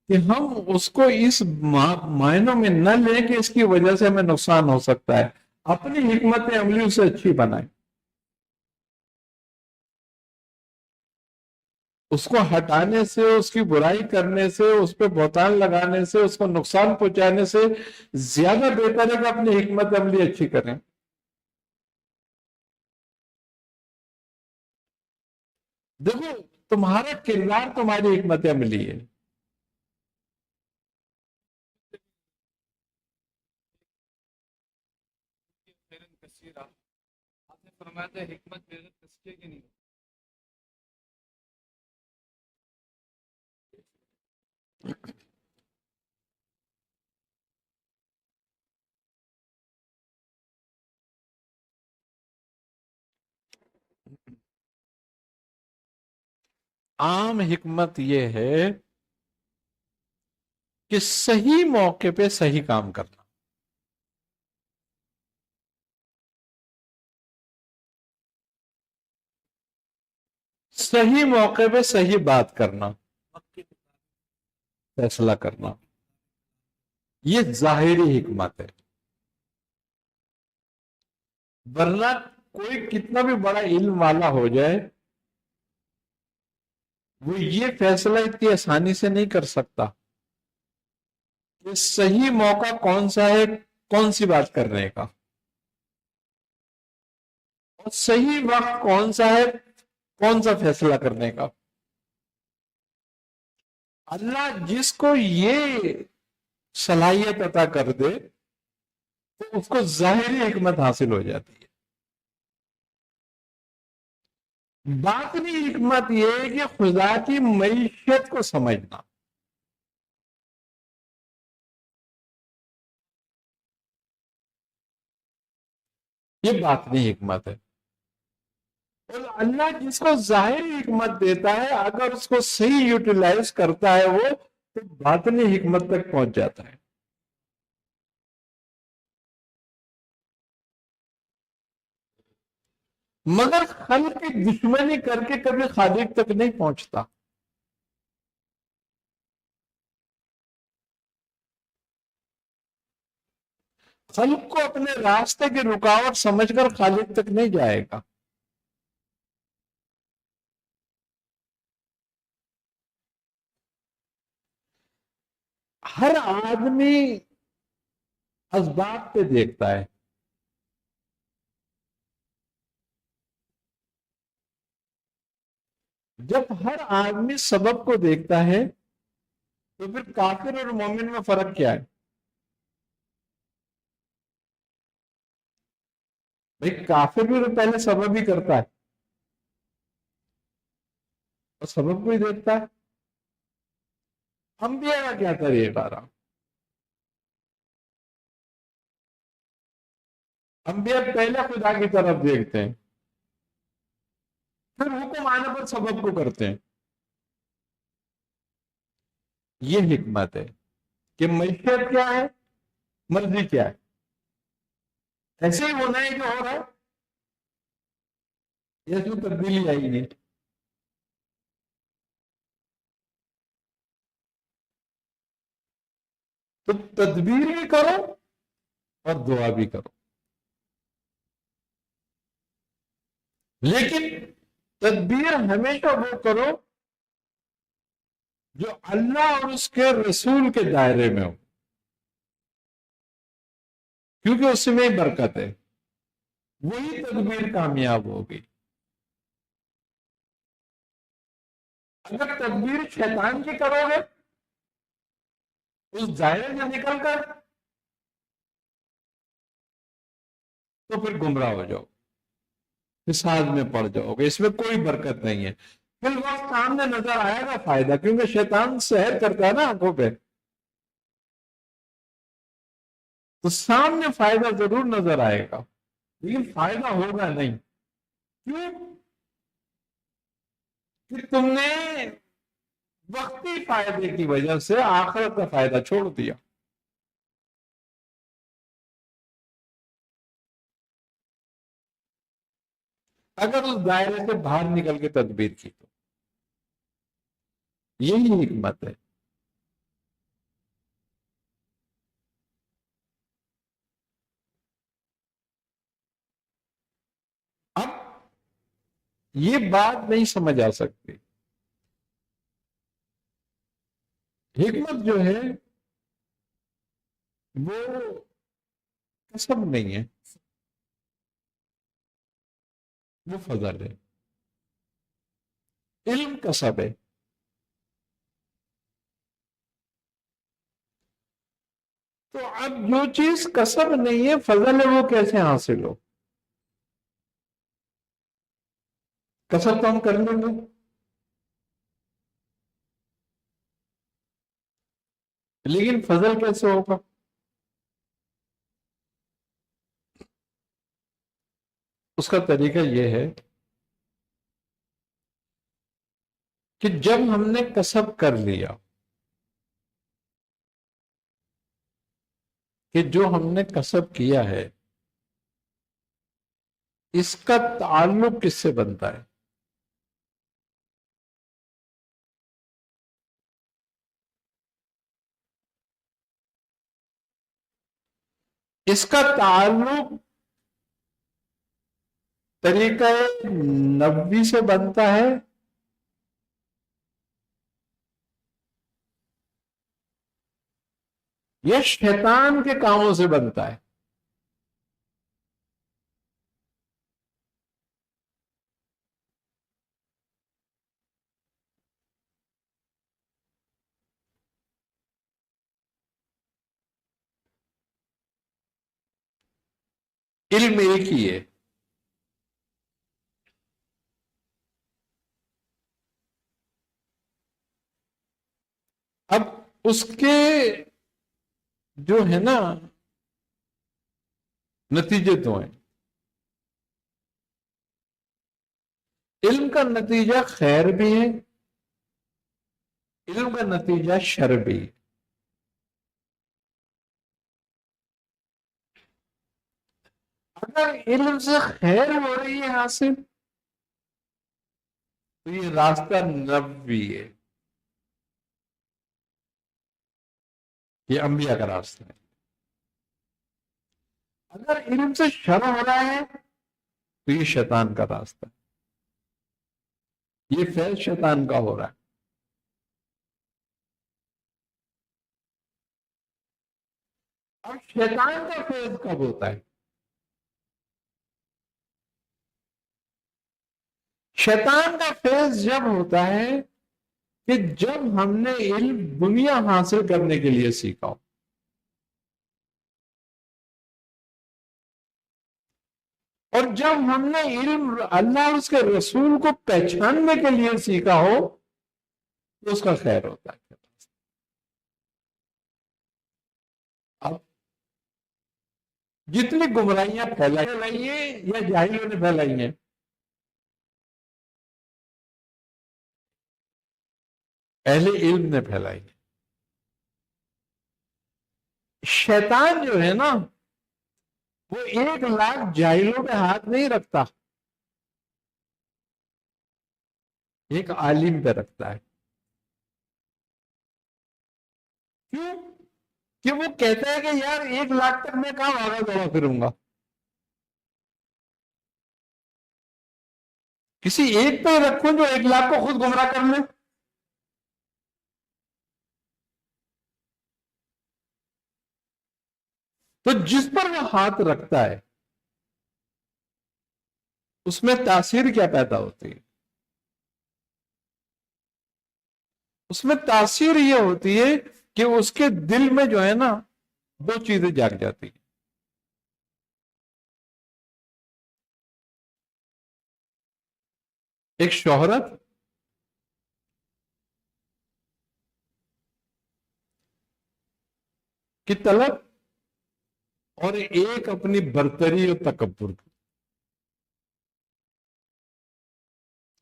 کہ ہم اس کو اس معنوں میں نہ لیں کہ اس کی وجہ سے ہمیں نقصان ہو سکتا ہے، اپنی حکمت عملی اسے اچھی بنائیں، اس کو ہٹانے سے، اس کی برائی کرنے سے، اس پہ بہتان لگانے سے، اس کو نقصان پہنچانے سے زیادہ بہتر ہے کہ اپنی حکمت عملی اچھی کریں. دیکھو تمہارا کردار تمہاری حکمت عملی ہے. آپ نے فرمایا تھا حکمت بغیر تزکیے کی نہیں. عام حکمت یہ ہے کہ صحیح موقع پہ صحیح کام کرنا، صحیح موقع پہ صحیح بات کرنا، وقت کے فیصلہ کرنا، یہ ظاہری حکمت ہے. ورنہ کوئی کتنا بھی بڑا علم والا ہو جائے وہ یہ فیصلہ اتنی آسانی سے نہیں کر سکتا کہ صحیح موقع کون سا ہے کون سی بات کرنے کا، اور صحیح وقت کون سا ہے کون سا فیصلہ کرنے کا. اللہ جس کو یہ صلاحیت عطا کر دے تو اس کو ظاہری حکمت حاصل ہو جاتی ہے. باطنی حکمت یہ ہے کہ خدا کی معیشت کو سمجھنا، یہ باطنی حکمت ہے. اور اللہ جس کو ظاہری حکمت دیتا ہے اگر اس کو صحیح یوٹیلائز کرتا ہے وہ تو باطنی حکمت تک پہنچ جاتا ہے. مگر خلق کی دشمنی کر کے کبھی خالق تک نہیں پہنچتا. خلق کو اپنے راستے کی رکاوٹ سمجھ کر خالق تک نہیں جائے گا. ہر آدمی اسباب پہ دیکھتا ہے. جب ہر آدمی سبب کو دیکھتا ہے تو پھر کافر اور مومن میں فرق کیا ہے؟ بھئی کافر بھی تو پہلے سبب ہی کرتا ہے اور سبب کو ہی دیکھتا ہے. انبیاء کا کیا طریقہ رہا؟ انبیاء پہلے خدا کی طرف دیکھتے ہیں پھر حکم آنے پر سبب کو کرتے ہیں. یہ حکمت ہے کہ معیشت کیا ہے، مرضی کیا ہے، ایسے ہی ہونا ہے جو ہو رہا ہے، یہ تو تبدیلی آئی نہیں. تو تدبیر بھی کرو اور دعا بھی کرو، لیکن تدبیر ہمیشہ وہ کرو جو اللہ اور اس کے رسول کے دائرے میں ہو، کیونکہ اس میں برکت ہے، وہی تدبیر کامیاب ہوگی. اگر تدبیر شیطان کی کرو گے اس دائرے سے نکل کر تو پھر گمراہ ہو جاؤ، فساد میں پڑ جاؤ گے، اس میں کوئی برکت نہیں ہے. پھر وقت سامنے نظر آئے گا فائدہ، کیونکہ شیطان سحر کرتا ہے نا آنکھوں پہ، تو سامنے فائدہ ضرور نظر آئے گا لیکن فائدہ ہوگا نہیں. کیوں؟ کہ تم نے وقتی فائدے کی وجہ سے آخرت کا فائدہ چھوڑ دیا. اگر اس دائرے سے باہر نکل کے تدبیر کی تو یہی حکمت ہے. اب یہ بات نہیں سمجھ آ سکتی. حکمت جو ہے وہ کسب نہیں ہے، وہ فضل ہے. علم کسب ہے. تو اب جو چیز کسب نہیں ہے فضل ہے، وہ کیسے حاصل ہو؟ کسب تو ہم کر لیں گے لیکن فضل کیسے ہوگا؟ اس کا طریقہ یہ ہے کہ جب ہم نے کسب کر لیا کہ جو ہم نے کسب کیا ہے اس کا تعلق کس سے بنتا ہے؟ اس کا تعلق طریقہ نبوی سے بنتا ہے یا شیطان کے کاموں سے بنتا ہے؟ علم ایک ہی ہے. اب اس کے جو ہے نا نتیجے تو ہیں. علم کا نتیجہ خیر بھی ہے، علم کا نتیجہ شر بھی ہے۔ اگر علم سے خیر ہو رہی ہے حاصل تو یہ راستہ نبوی ہے، یہ انبیاء کا راستہ ہے۔ اگر علم سے شر ہو رہا ہے تو یہ شیطان کا راستہ ہے، یہ فیض شیطان کا ہو رہا ہے۔ اب شیطان کا فیض کب ہوتا ہے؟ شیطان کا فیض جب ہوتا ہے کہ جب ہم نے علم دنیا حاصل کرنے کے لیے سیکھا ہو، اور جب ہم نے علم اللہ اور اس کے رسول کو پہچاننے کے لیے سیکھا ہو تو اس کا خیر ہوتا ہے۔ اب جتنی گمراہیاں پھیلائی ہیں یا جاہلوں نے پھیلائی ہیں، اہل علم نے پھیلائی ہیں۔ شیطان جو ہے نا وہ 1,00,000 جاہلوں پہ ہاتھ نہیں رکھتا، ایک عالم پہ رکھتا ہے۔ کیوں؟ کہ وہ کہتا ہے کہ یار 1,00,000 تک میں کہاں آگا دوڑا پھروں گا، کسی ایک پہ رکھوں جو 1,00,000 کو خود گمراہ کر لے۔ تو جس پر وہ ہاتھ رکھتا ہے اس میں تاثیر کیا پیدا ہوتی ہے؟ اس میں تاثیر یہ ہوتی ہے کہ اس کے دل میں جو ہے نا 2 چیزیں جاگ جاتی ہیں۔ ایک شہرت کی طلب، اور ایک اپنی برتری اور تکبر کی،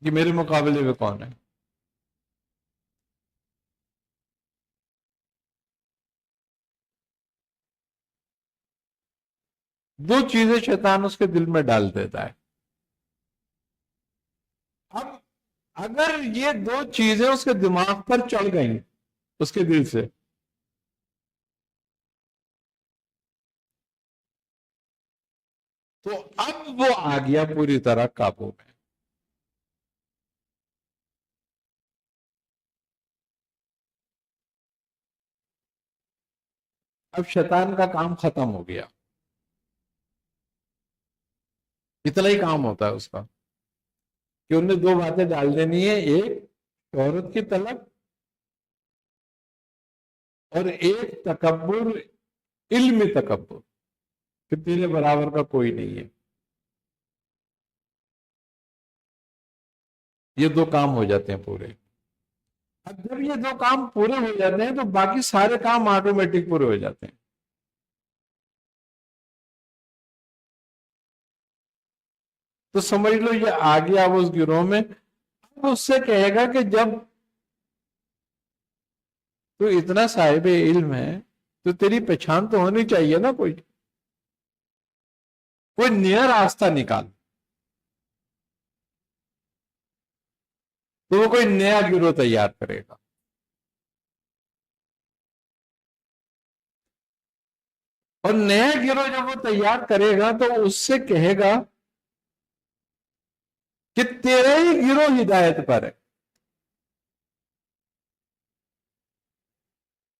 کہ میرے مقابلے میں کون ہے۔ دو چیزیں شیطان اس کے دل میں ڈال دیتا ہے۔ اب اگر یہ 2 چیزیں اس کے دماغ پر چڑھ گئیں اس کے دل سے، تو اب وہ آ گیا پوری طرح قابو میں۔ اب شیطان کا کام ختم ہو گیا، اتنا ہی کام ہوتا ہے اس کا کہ انہیں 2 باتیں ڈال دینی ہے، ایک شہرت کی طلب اور ایک تکبر، علمی تکبر کہ تیرے برابر کا کوئی نہیں ہے۔ یہ 2 کام ہو جاتے ہیں پورے۔ اب جب یہ 2 کام پورے ہو جاتے ہیں تو باقی سارے کام آٹومیٹک پورے ہو جاتے ہیں۔ تو سمجھ لو یہ آ گیا اب اس گروہ میں۔ اب اس سے کہے گا کہ جب تو اتنا صاحب علم ہے تو تیری پہچان تو ہونی چاہیے نا، کوئی نیا راستہ نکال۔ تو وہ کوئی نیا گروہ تیار کرے گا، اور نیا گروہ جب وہ تیار کرے گا تو اس سے کہے گا کہ تیرے ہی گروہ ہدایت پر ہے،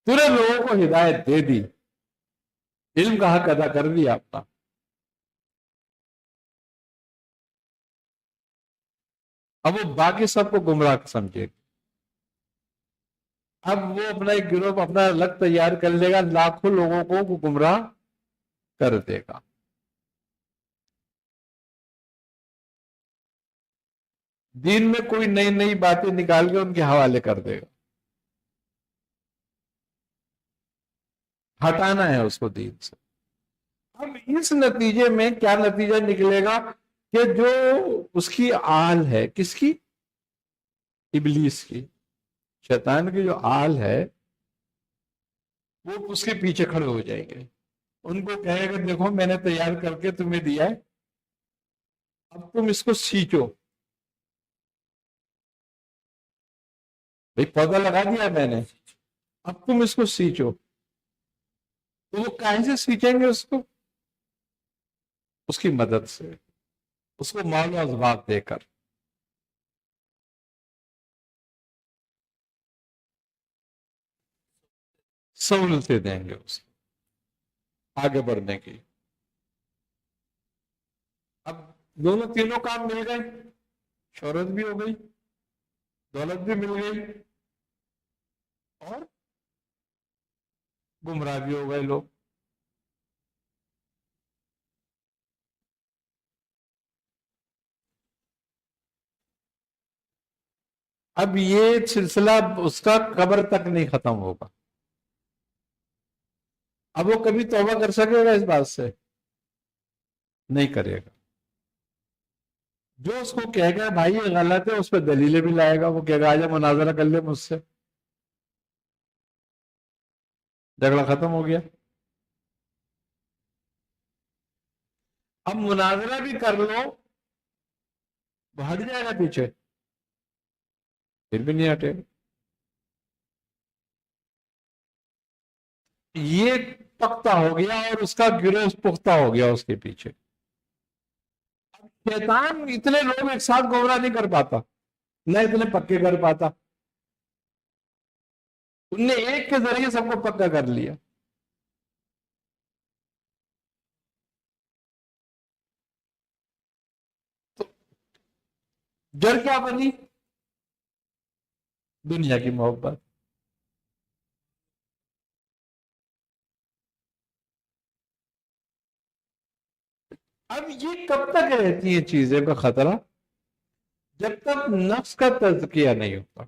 تو نے لوگوں کو ہدایت دے دی، علم کا حق ادا کر دیا اپنا۔ اب وہ باقی سب کو گمراہ سمجھے گا۔ اب وہ اپنا ایک گروہ اپنا الگ تیار کر لے گا، لاکھوں لوگوں کو وہ گمراہ کر دے گا۔ دین میں کوئی نئی نئی باتیں نکال کے ان کے حوالے کر دے گا، ہٹانا ہے اس کو دین سے۔ اب اس نتیجے میں کیا نتیجہ نکلے گا کہ جو اس کی آل ہے، کس کی؟ ابلیس کی، شیطان کی جو آل ہے وہ اس کے پیچھے کھڑے ہو جائیں گے، ان کو کہے گا دیکھو میں نے تیار کر کے تمہیں دیا ہے، اب تم اس کو سینچو، بھئی پودا لگا دیا میں نے، اب تم اس کو سینچو۔ تو وہ کہیں سے سینچیں گے اس کو؟ اس کی مدد سے، اس کو مال و اسباب دے کر۔ سہولتیں دیں گے اس کو آگے بڑھنے کی۔ اب دونوں تینوں کام مل گئے، شہرت بھی ہو گئی، دولت بھی مل گئی، اور گمراہ بھی ہو گئے لوگ۔ اب یہ سلسلہ اس کا قبر تک نہیں ختم ہوگا۔ اب وہ کبھی توبہ کر سکے گا اس بات سے؟ نہیں کرے گا۔ جو اس کو کہے گا بھائی یہ غلط ہے، اس پہ دلیلیں بھی لائے گا، وہ کہے گا آجا مناظرہ کر لے مجھ سے، جھگڑا ختم ہو گیا۔ اب مناظرہ بھی کر لو، وہ ہٹ جائے گا پیچھے، پھر بھی نہیں ہٹے گا۔ یہ پختہ ہو گیا اور اس کا گروہ پختہ ہو گیا اس کے پیچھے۔ شیطان اتنے لوگ ایک ساتھ گمراہ نہیں کر پاتا، نہ اتنے پکے کر پاتا، ان نے ایک کے ذریعے سب کو پکا کر لیا۔ تو جڑ کیا بنی؟ دنیا کی محبت۔ اب یہ کب تک رہتی ہیں چیزیں کا خطرہ؟ جب تک نفس کا تزکیہ نہیں ہوتا۔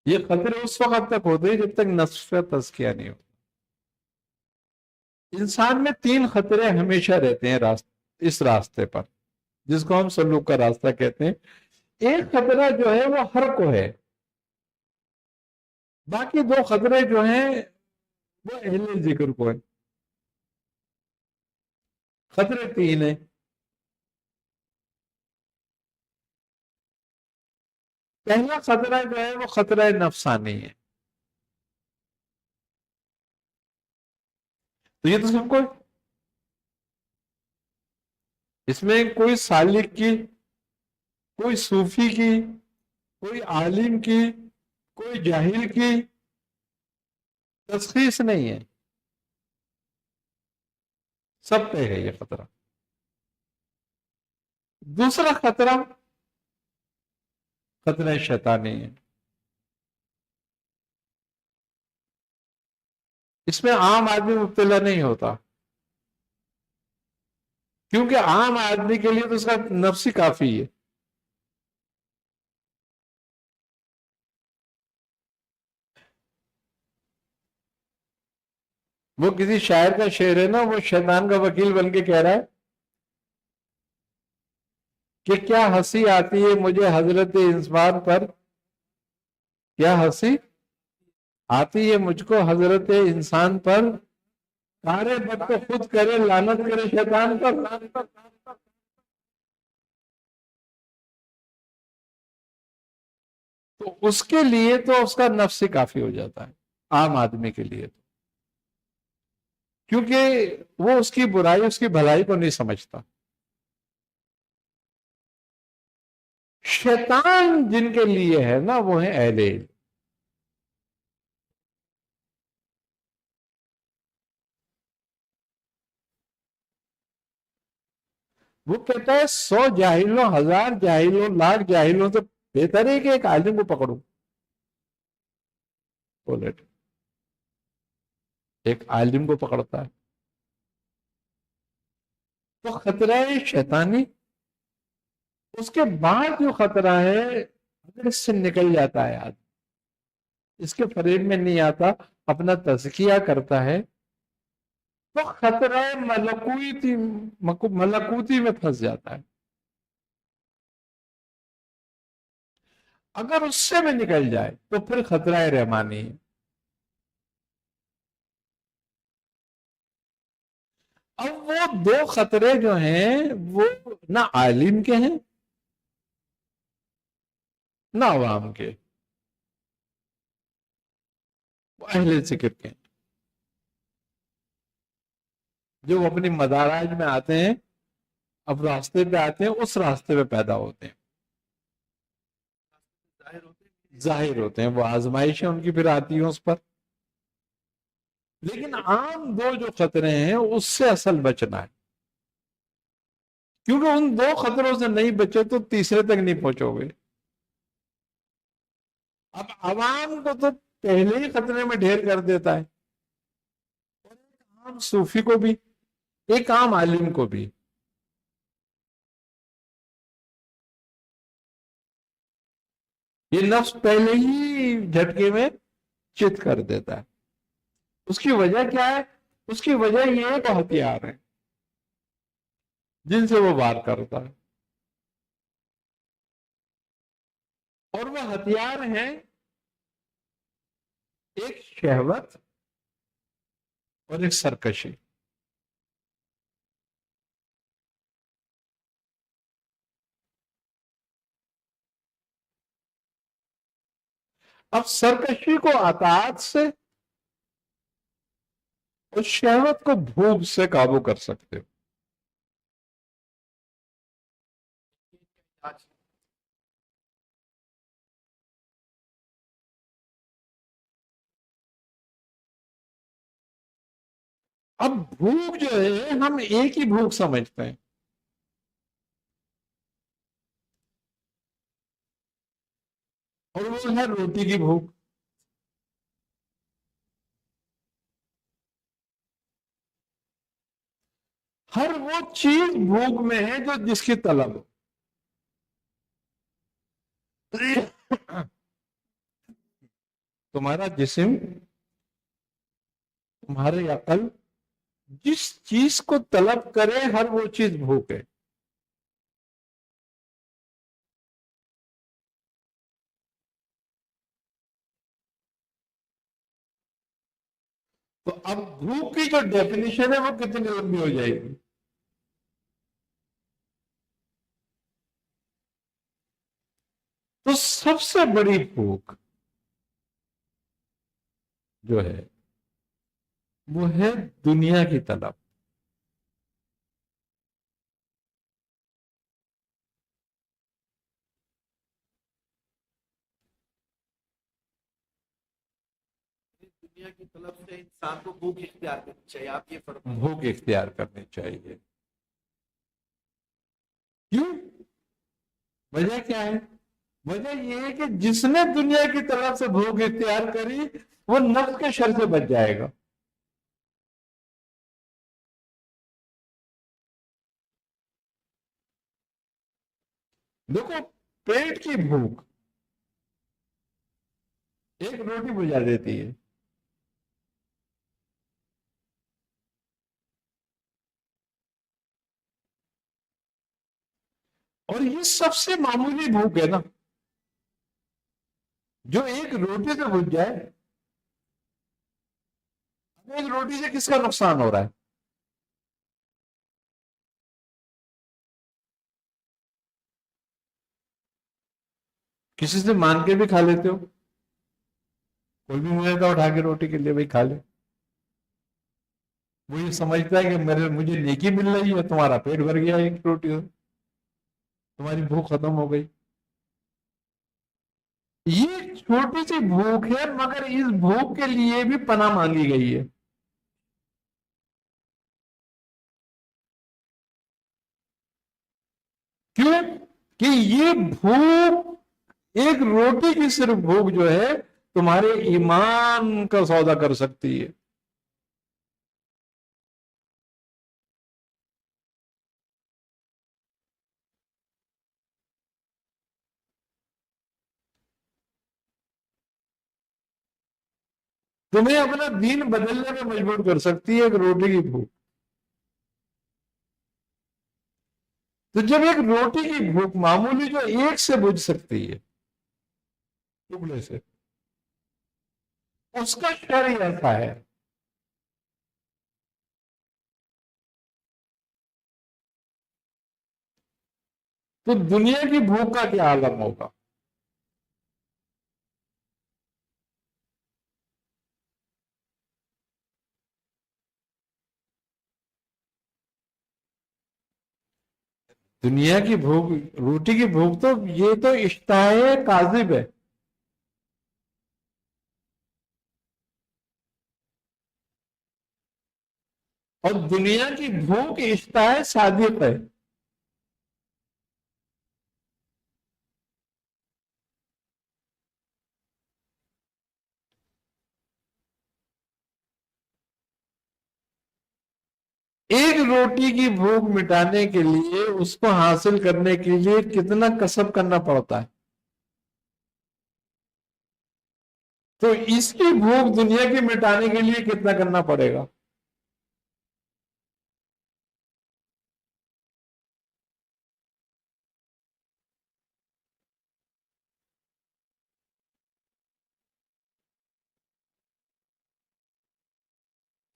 یہ خطرے اس وقت تک ہوتے ہیں جب تک نفس کا تزکیہ نہیں ہوتا۔ انسان میں 3 خطرے ہمیشہ رہتے ہیں اس راستے پر، جس کو ہم سلوک کا راستہ کہتے ہیں۔ ایک خطرہ جو ہے وہ ہر کو ہے، باقی 2 خطرے جو ہیں وہ اہل ذکر کو ہیں۔ خطرے 3 ہیں۔ پہلا خطرہ جو ہے وہ خطرہ نفسانی ہے، تو یہ تو سب کو، اس میں کوئی سالک کی، کوئی صوفی کی، کوئی عالم کی، کوئی جاہل کی تشخیص نہیں ہے، سب پہ ہے یہ خطرہ۔ دوسرا خطرہ خطرہ شیطانی ہے، اس میں عام آدمی مبتلا نہیں ہوتا، کیونکہ عام آدمی کے لیے تو اس کا نفس ہی کافی ہے۔ وہ کسی شاعر کا شعر ہے نا، وہ شیطان کا وکیل بن کے کہہ رہا ہے کہ کیا ہنسی آتی ہے مجھے حضرت انسان پر، کیا ہنسی آتی ہے مجھ کو حضرت انسان پر، کارے بد کو خود کرے لعنت کرے شیطان پر۔ تو اس کے لیے تو اس کا نفس ہی کافی ہو جاتا ہے، عام آدمی کے لیے تو، کیونکہ وہ اس کی برائی اس کی بھلائی کو نہیں سمجھتا۔ شیطان جن کے لیے ہے نا وہ ہے اہل علم۔ وہ کہتا ہے 100 جاہلوں، 1000 جاہلوں، لاکھ جاہلوں سے بہتر ہے کہ ایک عالم کو پکڑوں۔ ایک عالم کو پکڑتا ہے تو خطرہ شیطانی۔ اس کے بعد جو خطرہ ہے اگر اس سے نکل جاتا ہے آدمی، اس کے فریب میں نہیں آتا، اپنا تزکیہ کرتا ہے، تو خطرہ ملکوتی میں پھنس جاتا ہے. اگر اس سے بھی نکل جائے تو پھر خطرہ رحمانی ہے. اب وہ دو خطرے جو ہیں وہ نہ عالم کے ہیں نہ عوام کے، وہ اہل ذکر کے ہیں. جو اپنی مدارج میں آتے ہیں، اب راستے پہ آتے ہیں، اس راستے پہ پیدا ہوتے ہیں، ظاہر ہوتے ہیں. ظاہر ہوتے ہیں. وہ آزمائشیں ان کی پھر آتی ہیں اس پر. لیکن عام دو جو خطرے ہیں اس سے اصل بچنا ہے، کیونکہ ان دو خطروں سے نہیں بچے تو تیسرے تک نہیں پہنچو گے. اب عوام کو تو پہلے ہی خطرے میں ڈھیر کر دیتا ہے، اور ایک عام صوفی کو بھی، ایک عام عالم کو بھی. یہ نفس پہلے ہی جھٹکے میں چت کر دیتا ہے. اس کی وجہ کیا ہے؟ اس کی وجہ یہ ہے کہ ہتھیار ہیں جن سے وہ وار کرتا ہے، اور وہ ہتھیار ہیں ایک شہوت اور ایک سرکشی. اب سرکشی کو اطاعت سے اور شہوت کو بھوک سے قابو کر سکتے ہو. آج اب بھوک جو ہے ہم ایک ہی بھوک سمجھتے ہیں، اور وہ ہے روٹی کی بھوک. ہر وہ چیز بھوک میں ہے جو جس کی طلب ہو. تمہارا جسم، تمہاری عقل جس چیز کو طلب کرے ہر وہ چیز بھوک ہے. تو اب بھوک کی جو ڈیفینیشن ہے وہ کتنی لمبی ہو جائے گی. تو سب سے بڑی بھوک جو ہے وہ ہے دنیا کی طلب. دنیا کی طلب سے انسان کو بھوک اختیار کرنی چاہیے. آپ یہ فرق بھوک اختیار کرنی چاہیے. کیوں؟ وجہ کیا ہے؟ وجہ یہ ہے کہ جس نے دنیا کی طرف سے بھوک اختیار کری وہ نفس کے شر سے بچ جائے گا. دیکھو، پیٹ کی بھوک ایک روٹی بجھا دیتی ہے، اور یہ سب سے معمولی بھوک ہے نا، جو ایک روٹی سے بجھ جائے. اب ایک روٹی سے کس کا نقصان ہو رہا ہے؟ کسی سے مانگ کے بھی کھا لیتے ہو، کوئی بھی مجھے تھا اٹھا کے روٹی کے لیے بھائی کھا لے. وہ یہ سمجھتا ہے کہ مجھے نیکی مل رہی ہے، تمہارا پیٹ بھر گیا ایک روٹی سے، تمہاری بھوک ختم ہو گئی. یہ چھوٹی سی بھوک ہے، مگر اس بھوک کے لیے بھی پناہ مانگی گئی ہے. کیوں؟ کہ یہ بھوک، ایک روٹی کی صرف بھوک جو ہے تمہارے ایمان کا سودا کر سکتی ہے. تمہیں اپنا دین بدلنے میں مجبور کر سکتی ہے ایک روٹی کی بھوک. تو جب ایک روٹی کی بھوک معمولی جو ایک سے بجھ سکتی ہے ٹکڑے سے، اس کا شر ہی ایسا ہے. تو دنیا کی بھوک کا کیا عالم ہوگا؟ دنیا کی بھوک، روٹی کی بھوک، تو یہ تو اشتہا کاذب ہے. اور دنیا کی بھوک اشتہا صادق ہے. ایک روٹی کی بھوک مٹانے کے لیے، اس کو حاصل کرنے کے لیے کتنا کسب کرنا پڑتا ہے. تو اس کی بھوک دنیا کی مٹانے کے لیے کتنا کرنا پڑے گا؟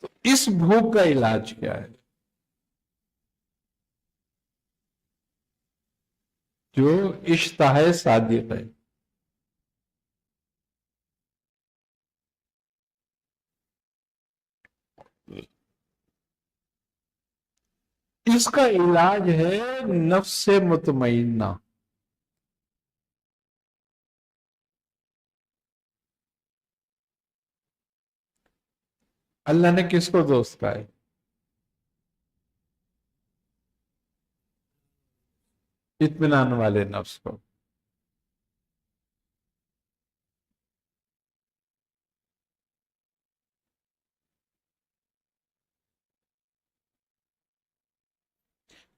تو اس بھوک کا علاج کیا ہے؟ جو اشتہا صادق ہے. اس کا علاج ہے نفس مطمئنہ. اللہ نے کس کو دوست کہا ہے؟ اطمینان والے نفس کو.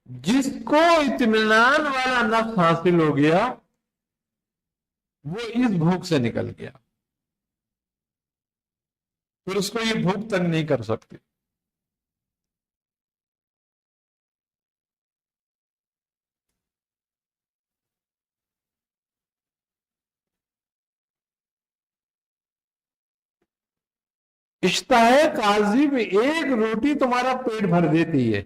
جس کو اطمینان والا نفس حاصل ہو گیا، وہ اس بھوک سے نکل گیا. پھر اس کو یہ بھوک تنگ نہیں کر سکتی. اشتہا کاذب ایک روٹی تمہارا پیٹ بھر دیتی ہے،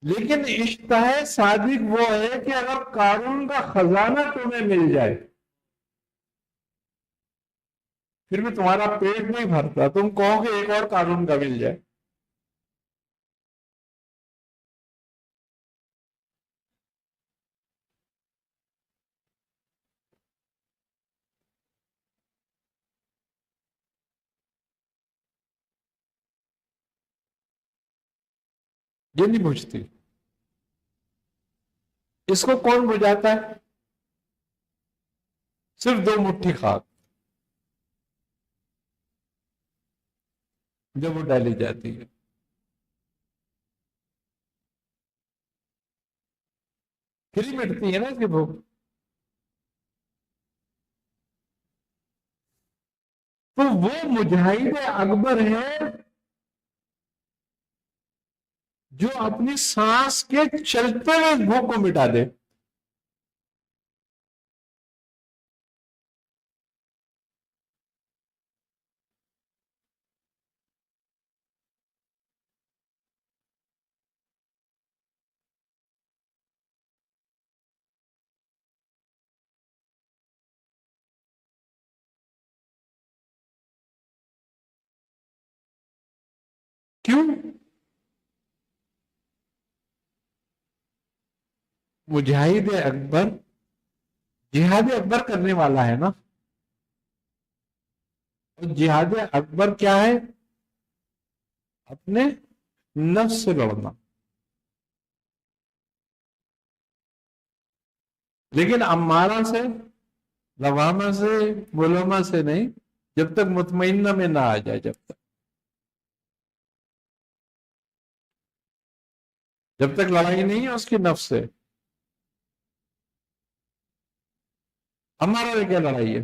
لیکن اشتہا صادق وہ ہے کہ اگر قارون کا خزانہ تمہیں مل جائے پھر بھی تمہارا پیٹ نہیں بھرتا، تم کہو کہ ایک اور قارون کا مل جائے. یہ نہیں بجھتی. اس کو کون بجھاتا ہے؟ صرف 2 مٹھی خاک جب وہ ڈالی جاتی ہے. پھر ہی مٹتی ہے نا اس کی بھوک. تو وہ مجاہد اکبر ہے جو اپنی سانس کے چلتے ہوئے اس بھوک کو مٹا دے. کیوں؟ مجاہد اکبر جہاد اکبر کرنے والا ہے نا. اور جہاد اکبر کیا ہے؟ اپنے نفس سے لڑنا. لیکن امارہ سے، لوامہ سے، ملومہ سے نہیں، جب تک مطمئنہ میں نہ آ جائے. جب تک لڑائی نہیں ہے اس کی نفس سے. ہمارا کیا لڑائی ہے؟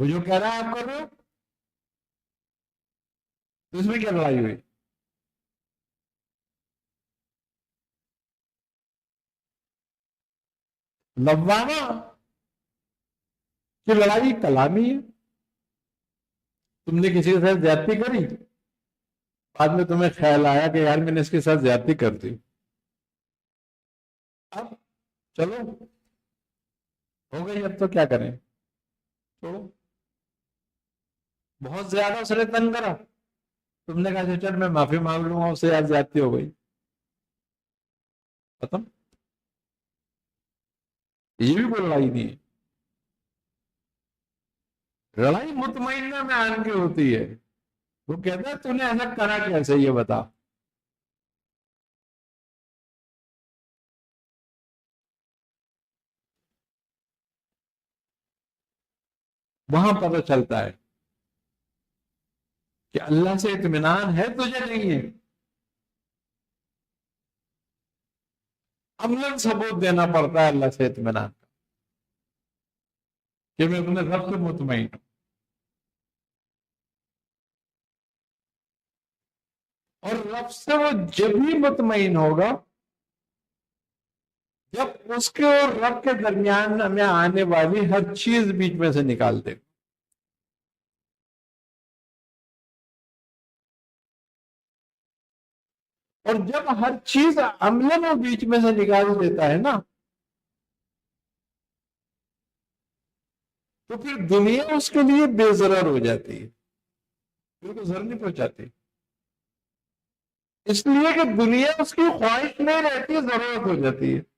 وہ جو کہہ رہا ہے آپ کر رہے ہو، تو اس میں کیا لڑائی ہوئی؟ لوانا کی لڑائی کلامی ہے. تم نے کسی کے ساتھ زیادتی کری، بعد میں تمہیں خیال آیا کہ یار میں نے اس کے ساتھ زیادتی کر دی، اب چلو ہو گئی، اب تو کیا کریں، چھوڑو. بہت زیادہ اس نے تنگ کرا، تم نے کہا چل میں معافی مانگ لوں گا، اس سے یار زیادتی ہو گئی، ختم. یہ بھی کوئی لڑائی نہیں ہے. لڑائی مطمئنہ میں آن کی ہوتی ہے. وہ کہتا ہے تو نے ایسا کرا کیسے، یہ بتا. وہاں پتہ چلتا ہے کہ اللہ سے اطمینان ہے تجھے نہیں ہے. عملاً ثبوت دینا پڑتا ہے اللہ سے اطمینان کا کہ میں اپنے رب سے مطمئن ہوں. اور رب سے وہ جب ہی مطمئن ہوگا جب اس کے اور رب کے درمیان میں آنے والی ہر چیز بیچ میں سے نکال دے. اور جب ہر چیز عملاً وہ بیچ میں سے نکال دیتا ہے نا، تو پھر دنیا اس کے لیے بے ضرر ہو جاتی ہے، پھر کو ضرر نہیں پہنچاتی. اس لیے کہ دنیا اس کی خواہش نہیں رہتی، ضرورت ہو جاتی ہے.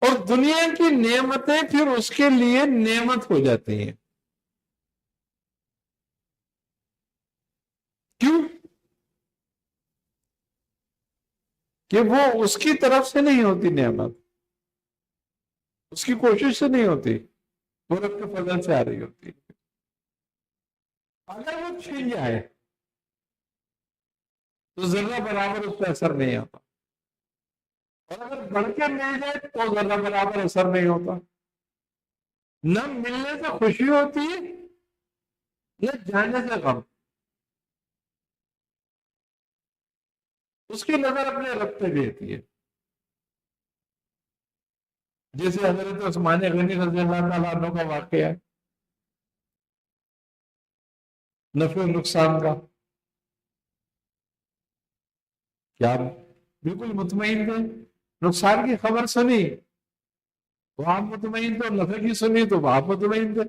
اور دنیا کی نعمتیں پھر اس کے لیے نعمت ہو جاتی ہیں. کیوں؟ کہ وہ اس کی طرف سے نہیں ہوتی نعمت، اس کی کوشش سے نہیں ہوتی، وہ رب کے فضل سے آ رہی ہوتی. اگر وہ چھن جائے تو ذرہ برابر اس پہ اثر نہیں ہوتا، اور اگر بڑھ کے مل جائے تو ذرہ برابر اثر نہیں ہوتا. نہ ملنے سے خوشی ہوتی ہے، نہ جانے سے غم. اس کی نظر اپنے رب پہ دیتی ہے. جیسے حضرت عثمان غنی رضی اللہ تعالیٰ عنہ کا واقعہ ہے، نفع و نقصان کا. کیا بالکل مطمئن تھے، نقصان کی خبر سنی تو آپ مطمئن تھے، نفع کی سنی تو آپ مطمئن تھے.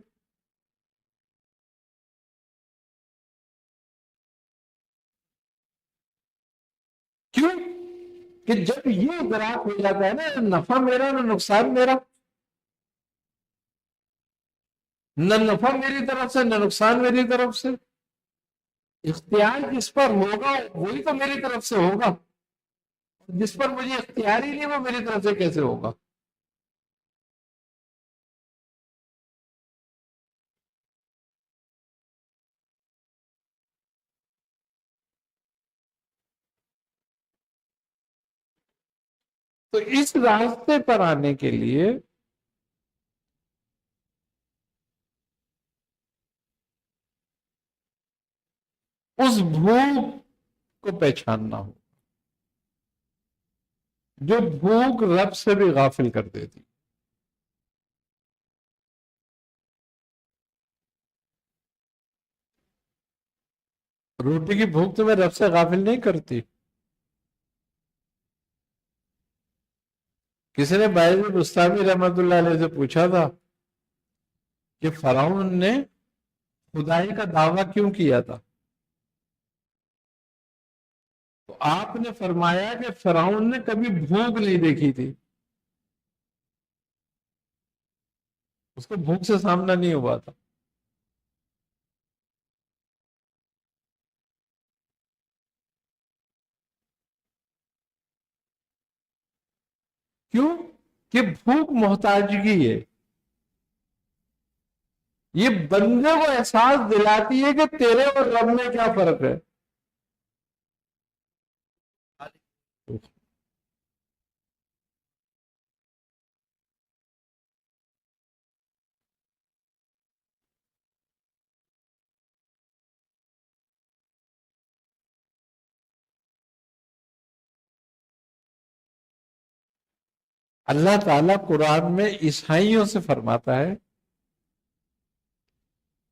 کیوں؟ کہ جب یہ ادراک ہو جاتا ہے نا، نفع میرا نہ نقصان میرا، نہ نفع میری طرف سے نہ نقصان میری طرف سے، اختیار جس پر ہوگا وہی تو میری طرف سے ہوگا، جس پر مجھے اختیار ہی نہیں وہ میری طرف سے کیسے ہوگا. تو اس راستے پر آنے کے لیے اس بھوک کو پہچاننا ہو جو بھوک رب سے بھی غافل کر دیتی. روٹی کی بھوک تمہیں رب سے غافل نہیں کرتی. کسی نے باعث بستامی رحمت اللہ علیہ سے پوچھا تھا کہ فرعون نے خدائی کا دعویٰ کیوں کیا تھا؟ تو آپ نے فرمایا کہ فرعون نے کبھی بھوک نہیں دیکھی تھی، اس کو بھوک سے سامنا نہیں ہوا تھا. کیوں؟ کہ بھوک محتاجگی ہے، یہ بندے کو احساس دلاتی ہے کہ تیرے اور رب میں کیا فرق ہے۔ اللہ تعالیٰ قرآن میں عیسائیوں سے فرماتا ہے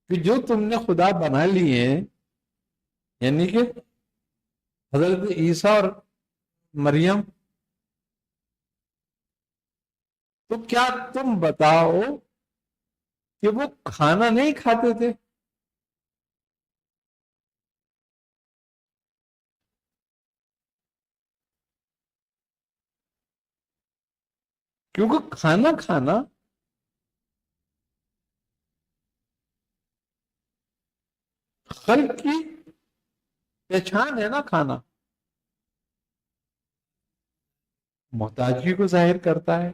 کہ جو تم نے خدا بنا لیے ہیں، یعنی کہ حضرت عیسیٰ اور مریم، تو کیا تم بتاؤ کہ وہ کھانا نہیں کھاتے تھے؟ کیونکہ کھانا کھانا خلق کی پہچان ہے نا، کھانا محتاجی کو ظاہر کرتا ہے۔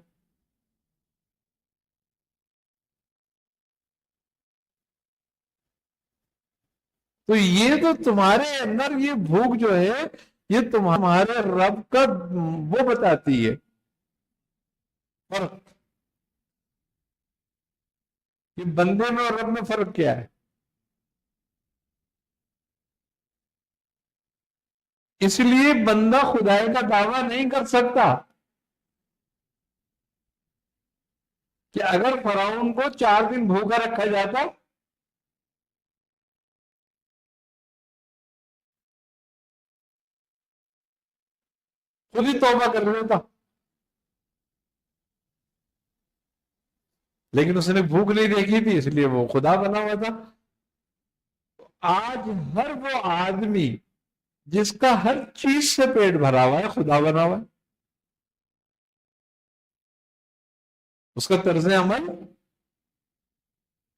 تو یہ تو تمہارے اندر یہ بھوک جو ہے، یہ تمہارے رب کا وہ بتاتی ہے فرق، کہ بندے میں اور رب میں فرق کیا ہے۔ اس لیے بندہ خدائی کا دعویٰ نہیں کر سکتا کہ اگر فرعون کو 4 دن بھوکا رکھا جاتا خود ہی توبہ کر لیتا، لیکن اس نے بھوک نہیں دیکھی تھی، اس لیے وہ خدا بنا ہوا تھا۔ آج ہر وہ آدمی جس کا ہر چیز سے پیٹ بھرا ہوا ہے، خدا بنا ہوا ہے۔ اس کا طرز عمل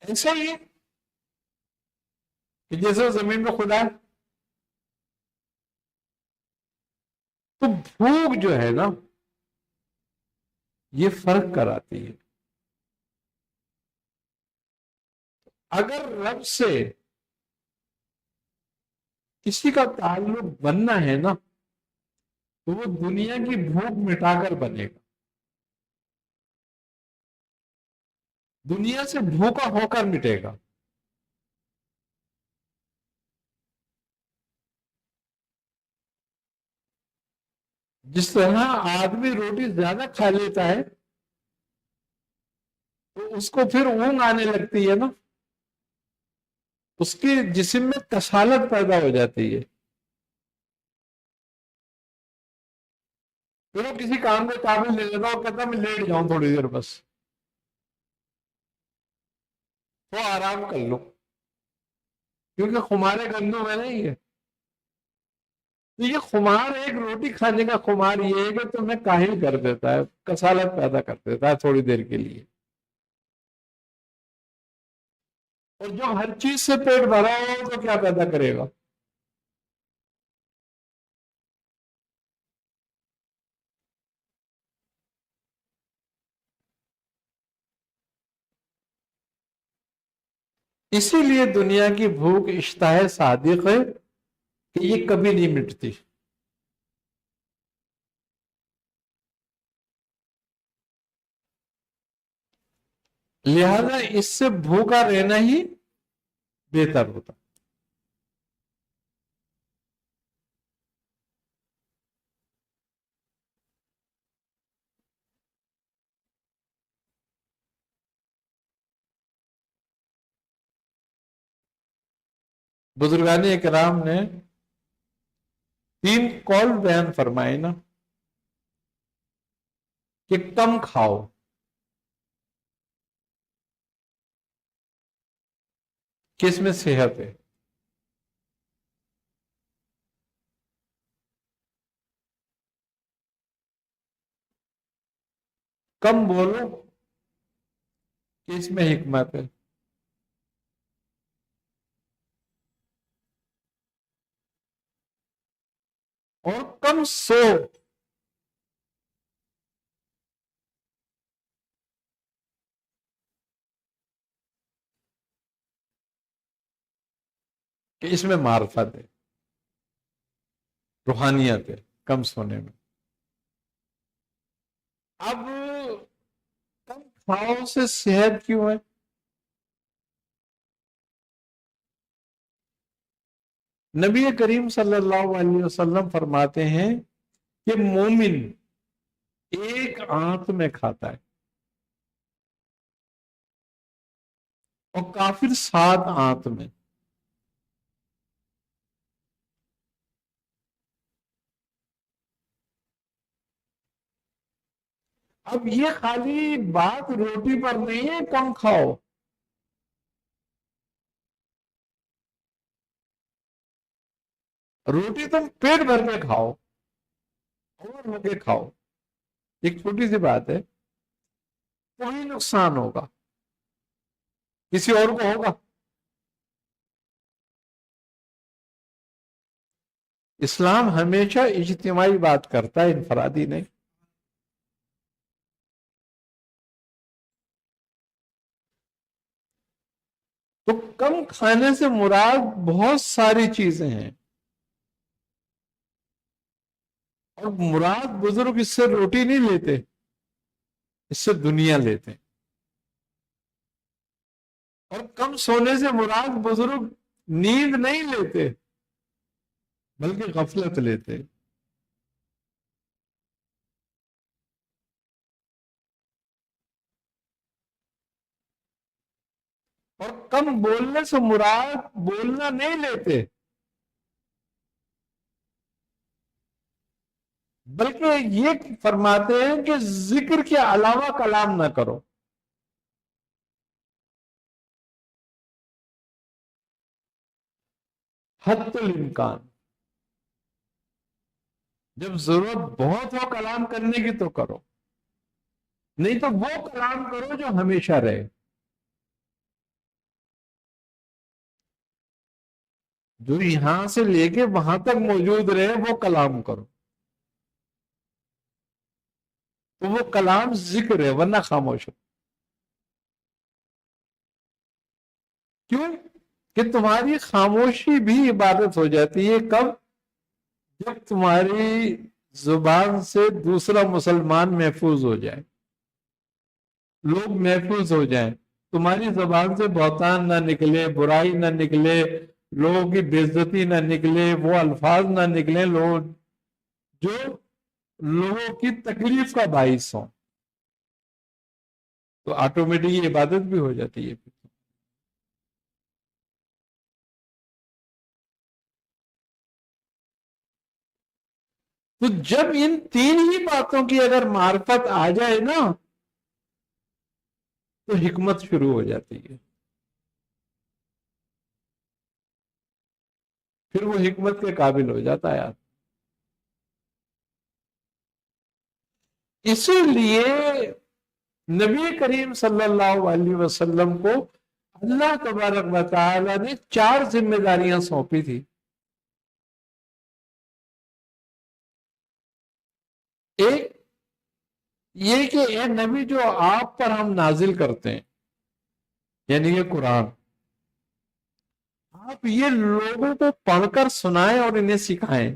ایسا ہی ہے کہ جیسے زمین میں خدا ہے۔ تو بھوک جو ہے نا، یہ فرق کراتی ہے۔ اگر رب سے کسی کا تعلق بننا ہے نا، تو وہ دنیا کی بھوک مٹا کر بنے گا، دنیا سے بھوکا ہو کر مٹے گا۔ جس طرح آدمی روٹی زیادہ کھا لیتا ہے تو اس کو پھر اونگ آنے لگتی ہے نا، اس کے جسم میں کسالت پیدا ہو جاتی ہے، پھر وہ کسی کام کے قابل نہیں لیتا اور کہتا میں لیٹ جاؤں تھوڑی دیر بس، تو آرام کر لو، کیونکہ خمارے گندوں میں نہیں ہے۔ تو یہ خمار، ایک روٹی کھانے کا خمار یہ ہے کہ تمہیں کاہل کر دیتا ہے، کسالت پیدا کر دیتا ہے تھوڑی دیر کے لیے، اور جو ہر چیز سے پیٹ بھرا ہو تو کیا پیدا کرے گا؟ اسی لیے دنیا کی بھوک اشتہا صادق ہے کہ یہ کبھی نہیں مٹتی۔ لہذا اس سے بھوکا رہنا ہی بہتر ہوتا۔ بزرگان اکرام نے 3 قول بیان فرمائے نا، کہ کم کھاؤ، کس میں صحت ہے، کم بولو، کس میں حکمت ہے، اور کم سو، کہ اس میں معرفت ہے، روحانیت ہے کم سونے میں۔ اب کم کھاؤ سے صحت کیوں ہے؟ نبی کریم صلی اللہ علیہ وسلم فرماتے ہیں کہ مومن ایک آنت میں کھاتا ہے اور کافر 7 آنت میں۔ اب یہ خالی بات روٹی پر نہیں ہے کم کھاؤ، روٹی تم پیٹ بھر کے کھاؤ، اور ہو کے کھاؤ، ایک چھوٹی سی بات ہے، کوئی نقصان ہوگا کسی اور کو ہوگا؟ اسلام ہمیشہ اجتماعی بات کرتا ہے، انفرادی نہیں۔ تو کم کھانے سے مراد بہت ساری چیزیں ہیں، اور مراد بزرگ اس سے روٹی نہیں لیتے، اس سے دنیا لیتے ہیں۔ اور کم سونے سے مراد بزرگ نیند نہیں لیتے بلکہ غفلت لیتے۔ اور کم بولنے سے مراد بولنا نہیں لیتے بلکہ یہ فرماتے ہیں کہ ذکر کے علاوہ کلام نہ کرو۔ حد الامکان، جب ضرورت بہت ہو کلام کرنے کی تو کرو، نہیں تو وہ کلام کرو جو ہمیشہ رہے، جو یہاں سے لے کے وہاں تک موجود رہے، وہ کلام کرو، تو وہ کلام ذکر ہے، ورنہ خاموش ہو۔ کیوں کہ تمہاری خاموشی بھی عبادت ہو جاتی ہے، کب؟ جب تمہاری زبان سے دوسرا مسلمان محفوظ ہو جائے، لوگ محفوظ ہو جائیں، تمہاری زبان سے بہتان نہ نکلے، برائی نہ نکلے، لوگوں کی بے عزتی نہ نکلے، وہ الفاظ نہ نکلے لوگ جو لوگوں کی تکلیف کا باعث ہوں، تو آٹومیٹک یہ عبادت بھی ہو جاتی ہے۔ تو جب ان 3 ہی باتوں کی اگر معرفت آ جائے نا تو حکمت شروع ہو جاتی ہے، پھر وہ حکمت کے قابل ہو جاتا ہے آدمی۔ اسی لیے نبی کریم صلی اللہ علیہ وسلم کو اللہ تبارک و تعالی نے 4 ذمہ داریاں سونپی تھی۔ ایک یہ کہ اے نبی، جو آپ پر ہم نازل کرتے ہیں یعنی یہ قرآن، آپ یہ لوگوں کو پڑھ کر سنائیں اور انہیں سکھائیں۔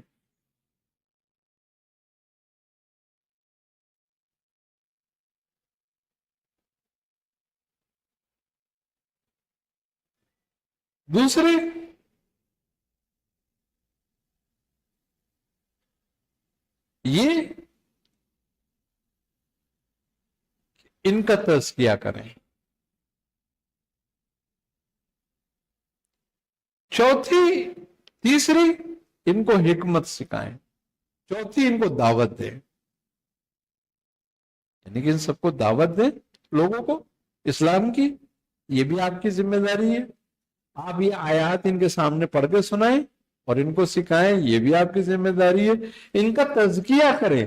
دوسری، یہ ان کا تزکیہ کریں۔ تیسری، ان کو حکمت سکھائیں۔ چوتھی، ان کو دعوت دیں، یعنی کہ ان سب کو دعوت دیں لوگوں کو اسلام کی، یہ بھی آپ کی ذمہ داری ہے۔ آپ یہ آیات ان کے سامنے پڑھ کے سنائیں اور ان کو سکھائیں، یہ بھی آپ کی ذمہ داری ہے۔ ان کا تزکیہ کریں،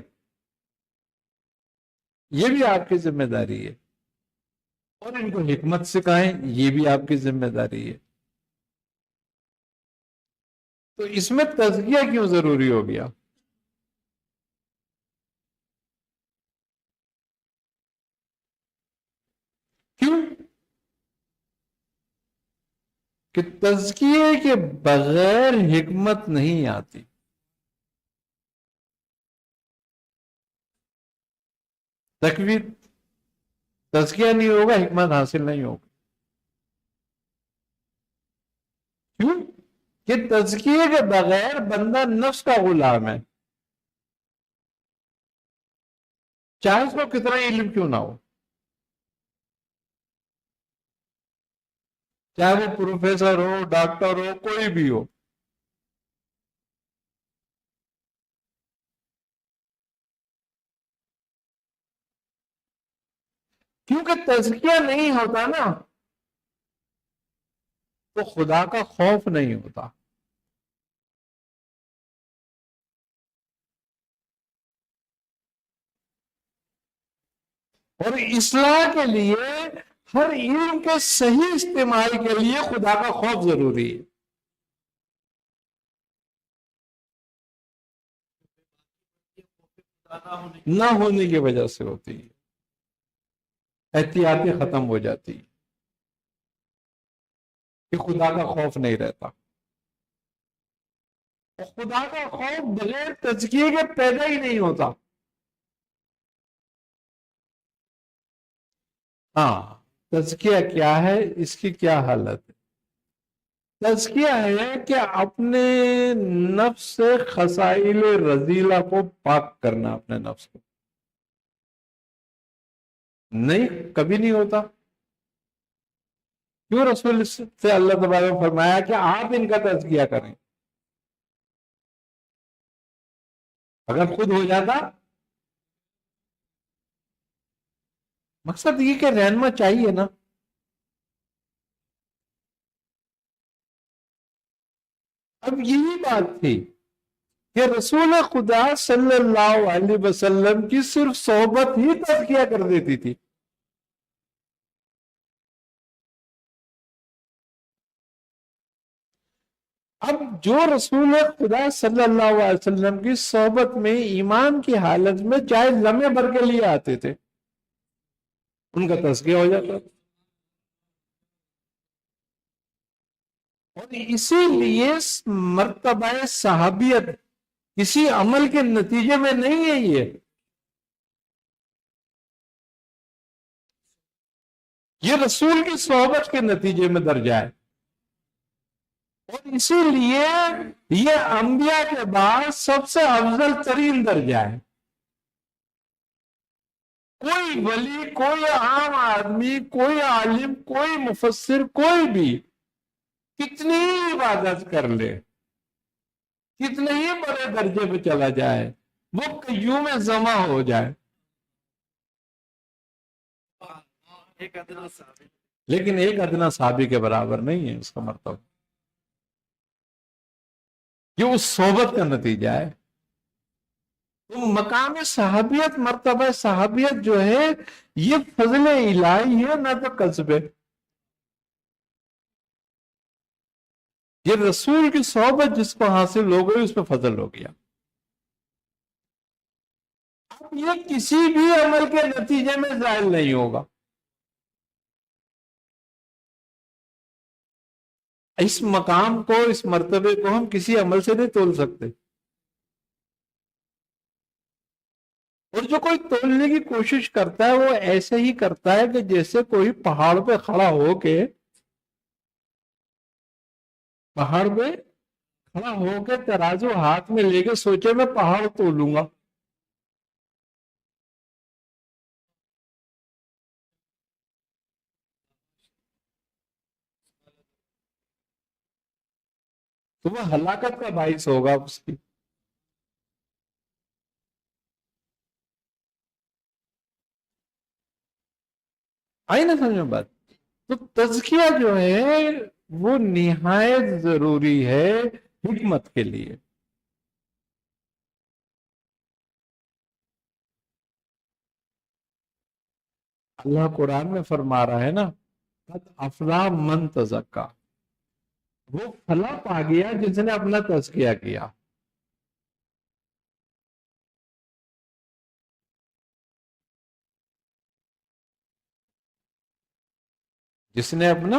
یہ بھی آپ کی ذمہ داری ہے، اور ان کو حکمت سکھائیں، یہ بھی آپ کی ذمہ داری ہے۔ تو اس میں تزکیہ کیوں ضروری ہو گیا؟ کیوں؟ کہ تزکیے کے بغیر حکمت نہیں آتی. تزکیہ نہیں ہوگا حکمت حاصل نہیں ہوگی. کیوں کہ تزکیے کے بغیر بندہ نفس کا غلام ہے، چاہے اس کو کتنا علم کیوں نہ ہو، چاہے وہ پروفیسر ہو، ڈاکٹر ہو، کوئی بھی ہو. کیونکہ تزکیہ نہیں ہوتا نا تو خدا کا خوف نہیں ہوتا. اور اصلاح کے لیے، ہر علم کے صحیح استعمال کے لیے خدا کا خوف ضروری ہے. نہ ہونے کی وجہ سے ہوتی ہے، احتیاطی ختم ہو جاتی ہے کہ خدا کا خوف نہیں رہتا. اور خدا کا خوف بغیر تزکیے کے پیدا ہی نہیں ہوتا. ہاں، تزکیہ کیا ہے، اس کی کیا حالت ہے؟ تزکیہ ہے کہ اپنے نفس سے خصائل رذیلہ کو پاک کرنا، اپنے نفس کو. نہیں، کبھی نہیں ہوتا. کیوں رسول سے اللہ تبارک نے فرمایا کہ آپ ان کا تزکیہ کریں؟ اگر خود ہو جاتا. مقصد یہ کہ رہنما چاہیے نا. اب یہی بات تھی کہ رسول خدا صلی اللہ علیہ وسلم کی صرف صحبت ہی تزکیہ کر دیتی تھی. اب جو رسول خدا صلی اللہ علیہ وسلم کی صحبت میں ایمان کی حالت میں چاہے لمحے بھر کے لیے آتے تھے، ان کا تزکیہ ہو جاتا تھا. اور اسی لیے مرتبہ صحابیت کسی عمل کے نتیجے میں نہیں ہے، یہ رسول کی صحبت کے نتیجے میں درجہ ہے. اور اسی لیے یہ انبیاء کے بعد سب سے افضل ترین درجہ ہے. کوئی ولی، کوئی عام آدمی، کوئی عالم، کوئی مفسر، کوئی بھی کتنی ہی عبادت کر لے، کتنے ہی بڑے درجے پہ چلا جائے، وہ قیوم زماں ہو جائے، لیکن ایک ادنا صحابی کے برابر نہیں ہے. اس کا مرتبہ یہ اس صحبت کا نتیجہ ہے. تو مقام صحابیت، مرتبہ صحابیت جو ہے یہ فضل الہی ہے، نہ تو کسب ہے. یہ رسول کی صحبت جس کو حاصل ہو گئی اس پہ فضل ہو گیا. اب یہ کسی بھی عمل کے نتیجے میں ظاہر نہیں ہوگا. اس مقام کو، اس مرتبے کو ہم کسی عمل سے نہیں تول سکتے. اور جو کوئی تولنے کی کوشش کرتا ہے وہ ایسے ہی کرتا ہے کہ جیسے کوئی پہاڑ پہ کھڑا ہو کے، ترازو ہاتھ میں لے کے سوچے میں پہاڑ تولوں گا. تو وہ ہلاکت کا باعث ہوگا اس کی. آئی نا سمجھ میں بات؟ تو تزکیہ جو ہے وہ نہایت ضروری ہے حکمت کے لیے. اللہ قرآن میں فرما رہا ہے نا، قد افلاح من تزکا، وہ فلاح پا گیا جس نے اپنا تزکیہ کیا. جس نے اپنا